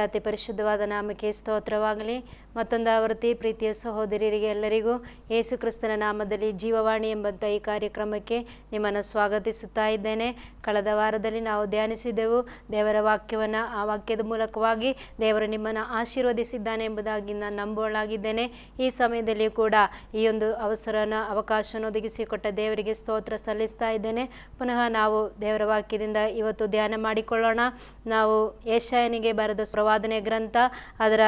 ಅತಿ ಪರಿಶುದ್ಧವಾದ ನಾಮಕ್ಕೆ ಸ್ತೋತ್ರವಾಗಲಿ. ಮತ್ತೊಂದು ಆವೃತ್ತಿ ಪ್ರೀತಿಯ ಸಹೋದರಿಯರಿಗೆ ಎಲ್ಲರಿಗೂ ಯೇಸು ಕ್ರಿಸ್ತನ ನಾಮದಲ್ಲಿ ಜೀವವಾಣಿ ಎಂಬಂಥ ಈ ಕಾರ್ಯಕ್ರಮಕ್ಕೆ ನಿಮ್ಮನ್ನು ಸ್ವಾಗತಿಸುತ್ತಾ ಇದ್ದೇನೆ. ಕಳೆದ ವಾರದಲ್ಲಿ ನಾವು ಧ್ಯಾನಿಸಿದೆವು ದೇವರ ವಾಕ್ಯವನ್ನು. ಆ ವಾಕ್ಯದ ಮೂಲಕವಾಗಿ ದೇವರು ನಿಮ್ಮನ್ನು ಆಶೀರ್ವದಿಸಿದ್ದಾನೆ ಎಂಬುದಾಗಿ ನಾನು ನಂಬೋಳಾಗಿದ್ದೇನೆ. ಈ ಸಮಯದಲ್ಲಿ ಕೂಡ ಈ ಒಂದು ಅವಕಾಶವನ್ನು ಒದಗಿಸಿಕೊಟ್ಟ ದೇವರಿಗೆ ಸ್ತೋತ್ರ ಸಲ್ಲಿಸ್ತಾ ಇದ್ದೇನೆ. ಪುನಃ ನಾವು ದೇವರ ವಾಕ್ಯದಿಂದ ಇವತ್ತು ಧ್ಯಾನ ಮಾಡಿಕೊಳ್ಳೋಣ. ನಾವು ಯೆಶಾಯನಿಗೆ ಬರೆದ ಪ್ರವಾದನೆ ಗ್ರಂಥ, ಅದರ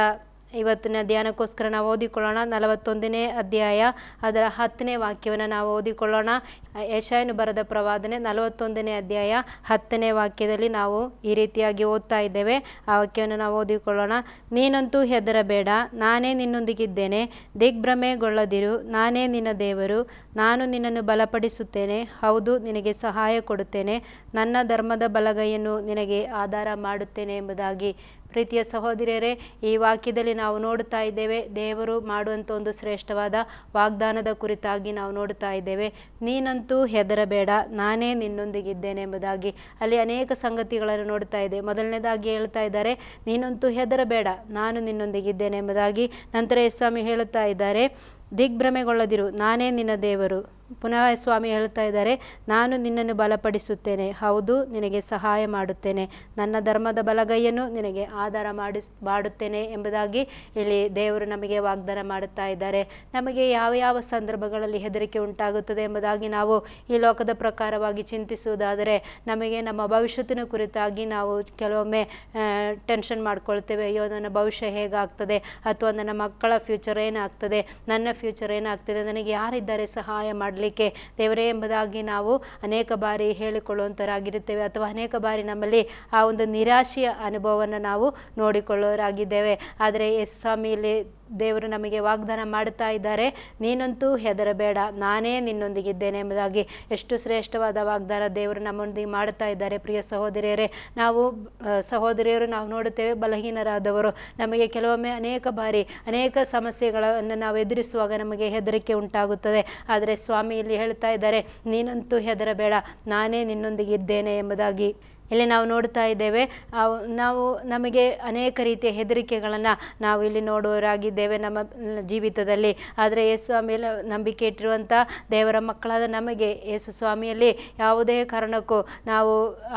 ಇವತ್ತಿನ ಧ್ಯಾನಕ್ಕೋಸ್ಕರ ನಾವು ಓದಿಕೊಳ್ಳೋಣ. 41ನೇ ಅಧ್ಯಾಯ ಅದರ 10ನೇ ವಾಕ್ಯವನ್ನು ನಾವು ಓದಿಕೊಳ್ಳೋಣ. ಯೆಶಾಯನು ಬರೆದ ಪ್ರವಾದನೆ 41ನೇ ಅಧ್ಯಾಯ 10ನೇ ವಾಕ್ಯದಲ್ಲಿ ನಾವು ಈ ರೀತಿಯಾಗಿ ಓದ್ತಾ ಇದ್ದೇವೆ. ಆ ವಾಕ್ಯವನ್ನು ನಾವು ಓದಿಕೊಳ್ಳೋಣ. ನೀನಂತೂ ಹೆದರಬೇಡ, ನಾನೇ ನಿನ್ನೊಂದಿಗಿದ್ದೇನೆ. ದಿಗ್ಭ್ರಮೆಗೊಳ್ಳದಿರು, ನಾನೇ ನಿನ್ನ ದೇವರು. ನಾನು ನಿನ್ನನ್ನು ಬಲಪಡಿಸುತ್ತೇನೆ, ಹೌದು ನಿನಗೆ ಸಹಾಯ ಕೊಡುತ್ತೇನೆ. ನನ್ನ ಧರ್ಮದ ಬಲಗೈಯನ್ನು ನಿನಗೆ ಆಧಾರ ಮಾಡುತ್ತೇನೆ ಎಂಬುದಾಗಿ. ಪ್ರೀತಿಯ ಸಹೋದರಿಯರೇ, ಈ ವಾಕ್ಯದಲ್ಲಿ ನಾವು ನೋಡುತ್ತಾ ಇದ್ದೇವೆ ದೇವರು ಮಾಡುವಂಥ ಒಂದು ಶ್ರೇಷ್ಠವಾದ ವಾಗ್ದಾನದ ಕುರಿತಾಗಿ ನಾವು ನೋಡುತ್ತಾ ಇದ್ದೇವೆ. ನೀನಂತೂ ಹೆದರಬೇಡ, ನಾನೇ ನಿನ್ನೊಂದಿಗಿದ್ದೇನೆ ಎಂಬುದಾಗಿ. ಅಲ್ಲಿ ಅನೇಕ ಸಂಗತಿಗಳನ್ನು ನೋಡ್ತಾ ಇದೆ. ಮೊದಲನೇದಾಗಿ ಹೇಳ್ತಾ ಇದ್ದಾರೆ, ನೀನಂತೂ ಹೆದರಬೇಡ, ನಾನು ನಿನ್ನೊಂದಿಗಿದ್ದೇನೆ ಎಂಬುದಾಗಿ. ನಂತರ ಸ್ವಾಮಿ ಹೇಳುತ್ತಾ ಇದ್ದಾರೆ, ದಿಗ್ಭ್ರಮೆಗೊಳ್ಳದಿರು, ನಾನೇ ನಿನ್ನ ದೇವರು. ಪುನಃ ಸ್ವಾಮಿ ಹೇಳ್ತಾ ಇದ್ದಾರೆ, ನಾನು ನಿನ್ನನ್ನು ಬಲಪಡಿಸುತ್ತೇನೆ, ಹೌದು ನಿನಗೆ ಸಹಾಯ ಮಾಡುತ್ತೇನೆ. ನನ್ನ ಧರ್ಮದ ಬಲಗೈಯನ್ನು ನಿನಗೆ ಆಧಾರ ಮಾಡುತ್ತೇನೆ ಎಂಬುದಾಗಿ ಇಲ್ಲಿ ದೇವರು ನಮಗೆ ವಾಗ್ದಾನ ಮಾಡುತ್ತಾ ಇದ್ದಾರೆ. ನಮಗೆ ಯಾವ ಯಾವ ಸಂದರ್ಭಗಳಲ್ಲಿ ಹೆದರಿಕೆ ಉಂಟಾಗುತ್ತದೆ ಎಂಬುದಾಗಿ ನಾವು ಈ ಲೋಕದ ಪ್ರಕಾರವಾಗಿ ಚಿಂತಿಸುವುದಾದರೆ, ನಮಗೆ ನಮ್ಮ ಭವಿಷ್ಯತ್ತಿನ ಕುರಿತಾಗಿ ನಾವು ಕೆಲವೊಮ್ಮೆ ಟೆನ್ಷನ್ ಮಾಡ್ಕೊಳ್ತೇವೆ. ಅಯ್ಯೋ, ನನ್ನ ಭವಿಷ್ಯ ಹೇಗಾಗ್ತದೆ, ಅಥವಾ ನನ್ನ ಮಕ್ಕಳ ಫ್ಯೂಚರ್ ಏನಾಗ್ತದೆ, ನನ್ನ ಫ್ಯೂಚರ್ ಏನಾಗ್ತದೆ, ನನಗೆ ಯಾರಿದ್ದಾರೆ ಸಹಾಯ ಮಾಡಲಿಕ್ಕೆ ದೇವರೇ ಎಂಬುದಾಗಿ ನಾವು ಅನೇಕ ಬಾರಿ ಹೇಳಿಕೊಳ್ಳುವಂಥವರಾಗಿರುತ್ತೇವೆ. ಅಥವಾ ಅನೇಕ ಬಾರಿ ನಮ್ಮಲ್ಲಿ ಆ ಒಂದು ನಿರಾಶೆಯ ಅನುಭವವನ್ನು ನಾವು ನೋಡಿಕೊಳ್ಳೋರಾಗಿದ್ದೇವೆ. ಆದರೆ ಸ್ವಾಮಿಯಲ್ಲಿ ದೇವರು ನಮಗೆ ವಾಗ್ದಾನ ಮಾಡುತ್ತಾ ಇದ್ದಾರೆ, ನೀನಂತೂ ಹೆದರಬೇಡ, ನಾನೇ ನಿನ್ನೊಂದಿಗಿದ್ದೇನೆ ಎಂಬುದಾಗಿ. ಎಷ್ಟು ಶ್ರೇಷ್ಠವಾದ ವಾಗ್ದಾನ ದೇವರು ನಮ್ಮೊಂದಿಗೆ ಮಾಡುತ್ತಾ ಇದ್ದಾರೆ. ಪ್ರಿಯ ಸಹೋದರಿಯರೇ, ಸಹೋದರಿಯರು ನಾವು ನೋಡುತ್ತೇವೆ, ಬಲಹೀನರಾದವರು. ನಮಗೆ ಕೆಲವೊಮ್ಮೆ ಅನೇಕ ಬಾರಿ ಅನೇಕ ಸಮಸ್ಯೆಗಳನ್ನು ನಾವು ಎದುರಿಸುವಾಗ ನಮಗೆ ಹೆದರಿಕೆ ಉಂಟಾಗುತ್ತದೆ. ಆದರೆ ಸ್ವಾಮಿ ಇಲ್ಲಿ ಹೇಳ್ತಾ ಇದ್ದಾರೆ, ನೀನಂತೂ ಹೆದರಬೇಡ, ನಾನೇ ನಿನ್ನೊಂದಿಗಿದ್ದೇನೆ ಎಂಬುದಾಗಿ. ಇಲ್ಲಿ ನಾವು ನೋಡ್ತಾ ಇದ್ದೇವೆ, ನಮಗೆ ಅನೇಕ ರೀತಿಯ ಹೆದರಿಕೆಗಳನ್ನು ನಾವು ಇಲ್ಲಿ ನೋಡುವವರಾಗಿದ್ದೇವೆ ನಮ್ಮ ಜೀವಿತದಲ್ಲಿ. ಆದರೆ ಯೇಸು ಸ್ವಾಮಿಯಲ್ಲಿ ನಂಬಿಕೆ ಇಟ್ಟಿರುವಂಥ ದೇವರ ಮಕ್ಕಳಾದ ನಮಗೆ ಯೇಸು ಸ್ವಾಮಿಯಲ್ಲಿ ಯಾವುದೇ ಕಾರಣಕ್ಕೂ ನಾವು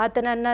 ಆತನನ್ನು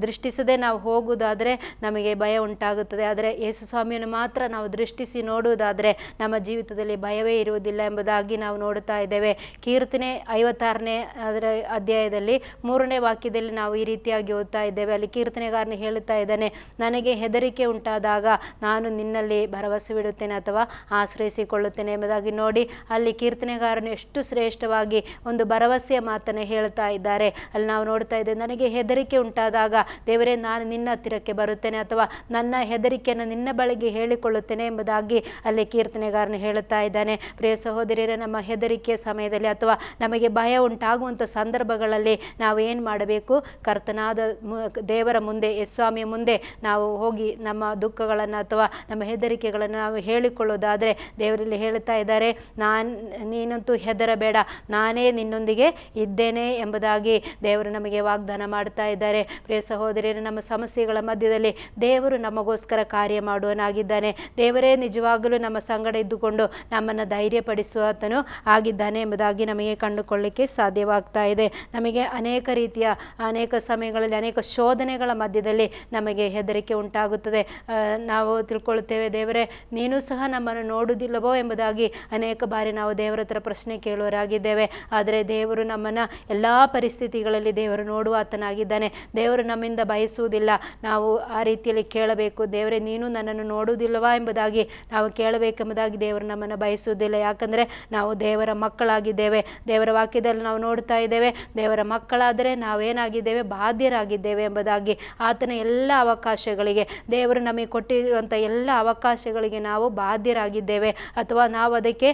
ದೃಷ್ಟಿಸದೆ ನಾವು ಹೋಗುವುದಾದರೆ ನಮಗೆ ಭಯ ಉಂಟಾಗುತ್ತದೆ. ಆದರೆ ಯೇಸು ಸ್ವಾಮಿಯನ್ನು ಮಾತ್ರ ನಾವು ದೃಷ್ಟಿಸಿ ನೋಡುವುದಾದರೆ ನಮ್ಮ ಜೀವಿತದಲ್ಲಿ ಭಯವೇ ಇರುವುದಿಲ್ಲ ಎಂಬುದಾಗಿ ನಾವು ನೋಡುತ್ತಾ ಇದ್ದೇವೆ. ಕೀರ್ತನೆ 56ನೇ ಅದರ ಅಧ್ಯಾಯದಲ್ಲಿ 3ನೇ ವಾಕ್ಯದಲ್ಲಿ ನಾವು ಈ ರೀತಿಯಾಗಿ ಓದ್ತಾ ಇದ್ದೇವೆ. ಅಲ್ಲಿ ಕೀರ್ತನೆಗಾರನು ಹೇಳುತ್ತಾ ಇದ್ದಾನೆ, ನನಗೆ ಹೆದರಿಕೆ ಉಂಟಾದಾಗ ನಾನು ನಿನ್ನಲ್ಲಿ ಭರವಸೆವಿಡುತ್ತೇನೆ ಅಥವಾ ಆಶ್ರಯಿಸಿಕೊಳ್ಳುತ್ತೇನೆ ಎಂಬುದಾಗಿ. ನೋಡಿ, ಅಲ್ಲಿ ಕೀರ್ತನೆಗಾರನು ಎಷ್ಟು ಶ್ರೇಷ್ಠವಾಗಿ ಒಂದು ಭರವಸೆಯ ಮಾತನ್ನು ಹೇಳ್ತಾ ಇದ್ದಾರೆ. ಅಲ್ಲಿ ನಾವು ನೋಡ್ತಾ ಇದ್ದೇವೆ, ನನಗೆ ಹೆದರಿಕೆ ಉಂಟಾದಾಗ ದೇವರೇ ನಾನು ನಿನ್ನ ಹತ್ತಿರಕ್ಕೆ ಬರುತ್ತೇನೆ ಅಥವಾ ನನ್ನ ಹೆದರಿಕೆಯನ್ನು ನಿನ್ನ ಬಳಿಗೆ ಹೇಳಿಕೊಳ್ಳುತ್ತೇನೆ ಎಂಬುದಾಗಿ ಅಲ್ಲಿ ಕೀರ್ತನೆಗಾರನು ಹೇಳುತ್ತಾ ಇದ್ದಾನೆ. ಪ್ರಿಯ ಸಹೋದರಿಯರೇ, ನಮ್ಮ ಹೆದರಿಕೆಯ ಸಮಯದಲ್ಲಿ ಅಥವಾ ನಮಗೆ ಭಯ ಉಂಟಾಗುವಂಥ ಸಂದರ್ಭಗಳಲ್ಲಿ ನಾವು ಏನು ಮಾಡಬೇಕು? ಕರ್ತನಾದ ದೇವರ ಮುಂದೆ, ಯೇಸುಸ್ವಾಮಿಯ ಮುಂದೆ ನಾವು ಹೋಗಿ ನಮ್ಮ ದುಃಖಗಳನ್ನು ಅಥವಾ ನಮ್ಮ ಹೆದರಿಕೆಗಳನ್ನು ನಾವು ಹೇಳಿಕೊಳ್ಳೋದಾದರೆ ದೇವರಲ್ಲಿ ಹೇಳ್ತಾ ಇದ್ದಾರೆ, ನೀನಂತೂ ಹೆದರಬೇಡ, ನಾನೇ ನಿನ್ನೊಂದಿಗೆ ಇದ್ದೇನೆ ಎಂಬುದಾಗಿ ದೇವರು ನಮಗೆ ವಾಗ್ದಾನ ಮಾಡ್ತಾ ಇದ್ದಾರೆ. ಪ್ರಿಯ ಸಹೋದರಿಯರು, ನಮ್ಮ ಸಮಸ್ಯೆಗಳ ಮಧ್ಯದಲ್ಲಿ ದೇವರು ನಮಗೋಸ್ಕರ ಕಾರ್ಯ ಮಾಡುವನಾಗಿದ್ದಾನೆ. ದೇವರೇ ನಿಜವಾಗಲೂ ನಮ್ಮ ಸಂಗಡ ಇದ್ದುಕೊಂಡು ನಮ್ಮನ್ನು ಧೈರ್ಯಪಡಿಸುವಾತನು ಆಗಿದ್ದಾನೆ ಎಂಬುದಾಗಿ ನಮಗೆ ಕಂಡುಕೊಳ್ಳಲಿಕ್ಕೆ ಸಾಧ್ಯವಾಗ್ತಾ ಇದೆ. ನಮಗೆ ಅನೇಕ ಸಮಯಗಳಲ್ಲಿ ಅನೇಕ ಶೋಧನೆಗಳ ಮಧ್ಯದಲ್ಲಿ ನಮಗೆ ಹೆದರಿಕೆ ಉಂಟಾಗುತ್ತದೆ. ನಾವು ತಿಳ್ಕೊಳ್ಳುತ್ತೇವೆ, ದೇವರೇ ನೀನು ಸಹ ನಮ್ಮನ್ನು ನೋಡುವುದಿಲ್ಲವೋ ಎಂಬುದಾಗಿ ಅನೇಕ ಬಾರಿ ನಾವು ದೇವರ ಹತ್ರ ಪ್ರಶ್ನೆ ಕೇಳುವರಾಗಿದ್ದೇವೆ. ಆದರೆ ದೇವರು ನಮ್ಮನ್ನು ಎಲ್ಲ ಪರಿಸ್ಥಿತಿಗಳಲ್ಲಿ ದೇವರು ನೋಡುವ ಆತನಾಗಿದ್ದಾನೆ. ದೇವರು ನಮ್ಮಿಂದ ಬಯಸುವುದಿಲ್ಲ ನಾವು ಆ ರೀತಿಯಲ್ಲಿ ಕೇಳಬೇಕು. ದೇವರೇ ನೀನು ನನ್ನನ್ನು ನೋಡುವುದಿಲ್ಲವಾ ಎಂಬುದಾಗಿ ನಾವು ಕೇಳಬೇಕೆಂಬುದಾಗಿ ದೇವರು ನಮ್ಮನ್ನು ಬಯಸುವುದಿಲ್ಲ. ಯಾಕಂದರೆ ನಾವು ದೇವರ ಮಕ್ಕಳಾಗಿದ್ದೇವೆ. ದೇವರ ವಾಕ್ಯದಲ್ಲಿ ನಾವು ನೋಡ್ತಾ ಇದ್ದೇವೆ, ದೇವರ ಮಕ್ಕಳಾದರೆ ನಾವೇನಾಗಿದ್ದೇವೆ? ಬಾಧ್ಯರಾಗಿದ್ದೇವೆ ಎಂಬುದಾಗಿ. ಆತನ ಎಲ್ಲ ಅವಕಾಶಗಳಿಗೆ, ದೇವರು ನಮಗೆ ಕೊಟ್ಟಿರುವಂಥ ಎಲ್ಲ ಅವಕಾಶಗಳಿಗೆ ನಾವು ಬಾಧ್ಯರಾಗಿದ್ದೇವೆ ಅಥವಾ ನಾವು ಅದಕ್ಕೆ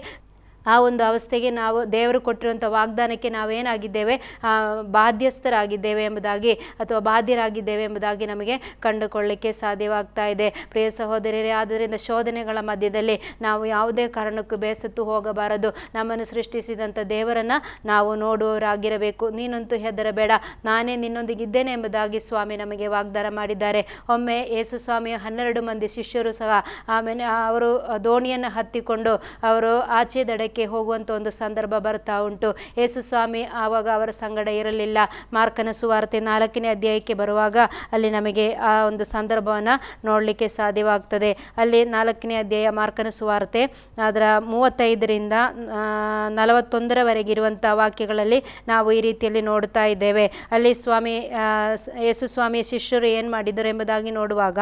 ಆ ಒಂದು ಅವಸ್ಥೆಗೆ ನಾವು ದೇವರು ಕೊಟ್ಟಿರುವಂಥ ವಾಗ್ದಾನಕ್ಕೆ ನಾವೇನಾಗಿದ್ದೇವೆ, ಬಾಧ್ಯಸ್ಥರಾಗಿದ್ದೇವೆ ಎಂಬುದಾಗಿ ಅಥವಾ ಬಾಧ್ಯರಾಗಿದ್ದೇವೆ ಎಂಬುದಾಗಿ ನಮಗೆ ಕಂಡುಕೊಳ್ಳಿಕ್ಕೆ ಸಾಧ್ಯವಾಗ್ತಾ ಇದೆ. ಪ್ರಿಯ ಸಹೋದರರೇ, ಆದ್ದರಿಂದ ಶೋಧನೆಗಳ ಮಧ್ಯದಲ್ಲಿ ನಾವು ಯಾವುದೇ ಕಾರಣಕ್ಕೂ ಬೇಸತ್ತು ಹೋಗಬಾರದು. ನಮ್ಮನ್ನು ಸೃಷ್ಟಿಸಿದಂಥ ದೇವರನ್ನು ನಾವು ನೋಡುವವರಾಗಿರಬೇಕು. ನೀನಂತೂ ಹೆದರಬೇಡ, ನಾನೇ ನಿನ್ನೊಂದಿಗಿದ್ದೇನೆ ಎಂಬುದಾಗಿ ಸ್ವಾಮಿ ನಮಗೆ ವಾಗ್ದಾನ ಮಾಡಿದ್ದಾರೆ. ಒಮ್ಮೆ ಯೇಸು ಸ್ವಾಮಿಯ 12 ಮಂದಿ ಶಿಷ್ಯರು ಸಹ ಆಮೇಲೆ ಅವರು ದೋಣಿಯನ್ನು ಹತ್ತಿಕೊಂಡು ಅವರು ಆಚೆ ದಡಕ್ಕೆ ಹೋಗುವಂಥ ಒಂದು ಸಂದರ್ಭ ಬರ್ತಾ ಉಂಟು. ಯೇಸು ಸ್ವಾಮಿ ಆವಾಗ ಅವರ ಸಂಗಡ ಇರಲಿಲ್ಲ. ಮಾರ್ಕನ ಸುವಾರ್ತೆ 4ನೇ ಅಧ್ಯಾಯಕ್ಕೆ ಬರುವಾಗ ಅಲ್ಲಿ ನಮಗೆ ಆ ಒಂದು ಸಂದರ್ಭವನ್ನು ನೋಡಲಿಕ್ಕೆ ಸಾಧ್ಯವಾಗ್ತದೆ. ಅಲ್ಲಿ 4ನೇ ಅಧ್ಯಾಯ ಮಾರ್ಕನ ಸುವಾರ್ತೆ ಅದರ 35ರಿಂದ 41 ಇರುವಂಥ ವಾಕ್ಯಗಳಲ್ಲಿ ನಾವು ಈ ರೀತಿಯಲ್ಲಿ ನೋಡ್ತಾ ಇದ್ದೇವೆ. ಅಲ್ಲಿ ಯೇಸು ಸ್ವಾಮಿಯ ಶಿಷ್ಯರು ಏನು ಮಾಡಿದರು ಎಂಬುದಾಗಿ ನೋಡುವಾಗ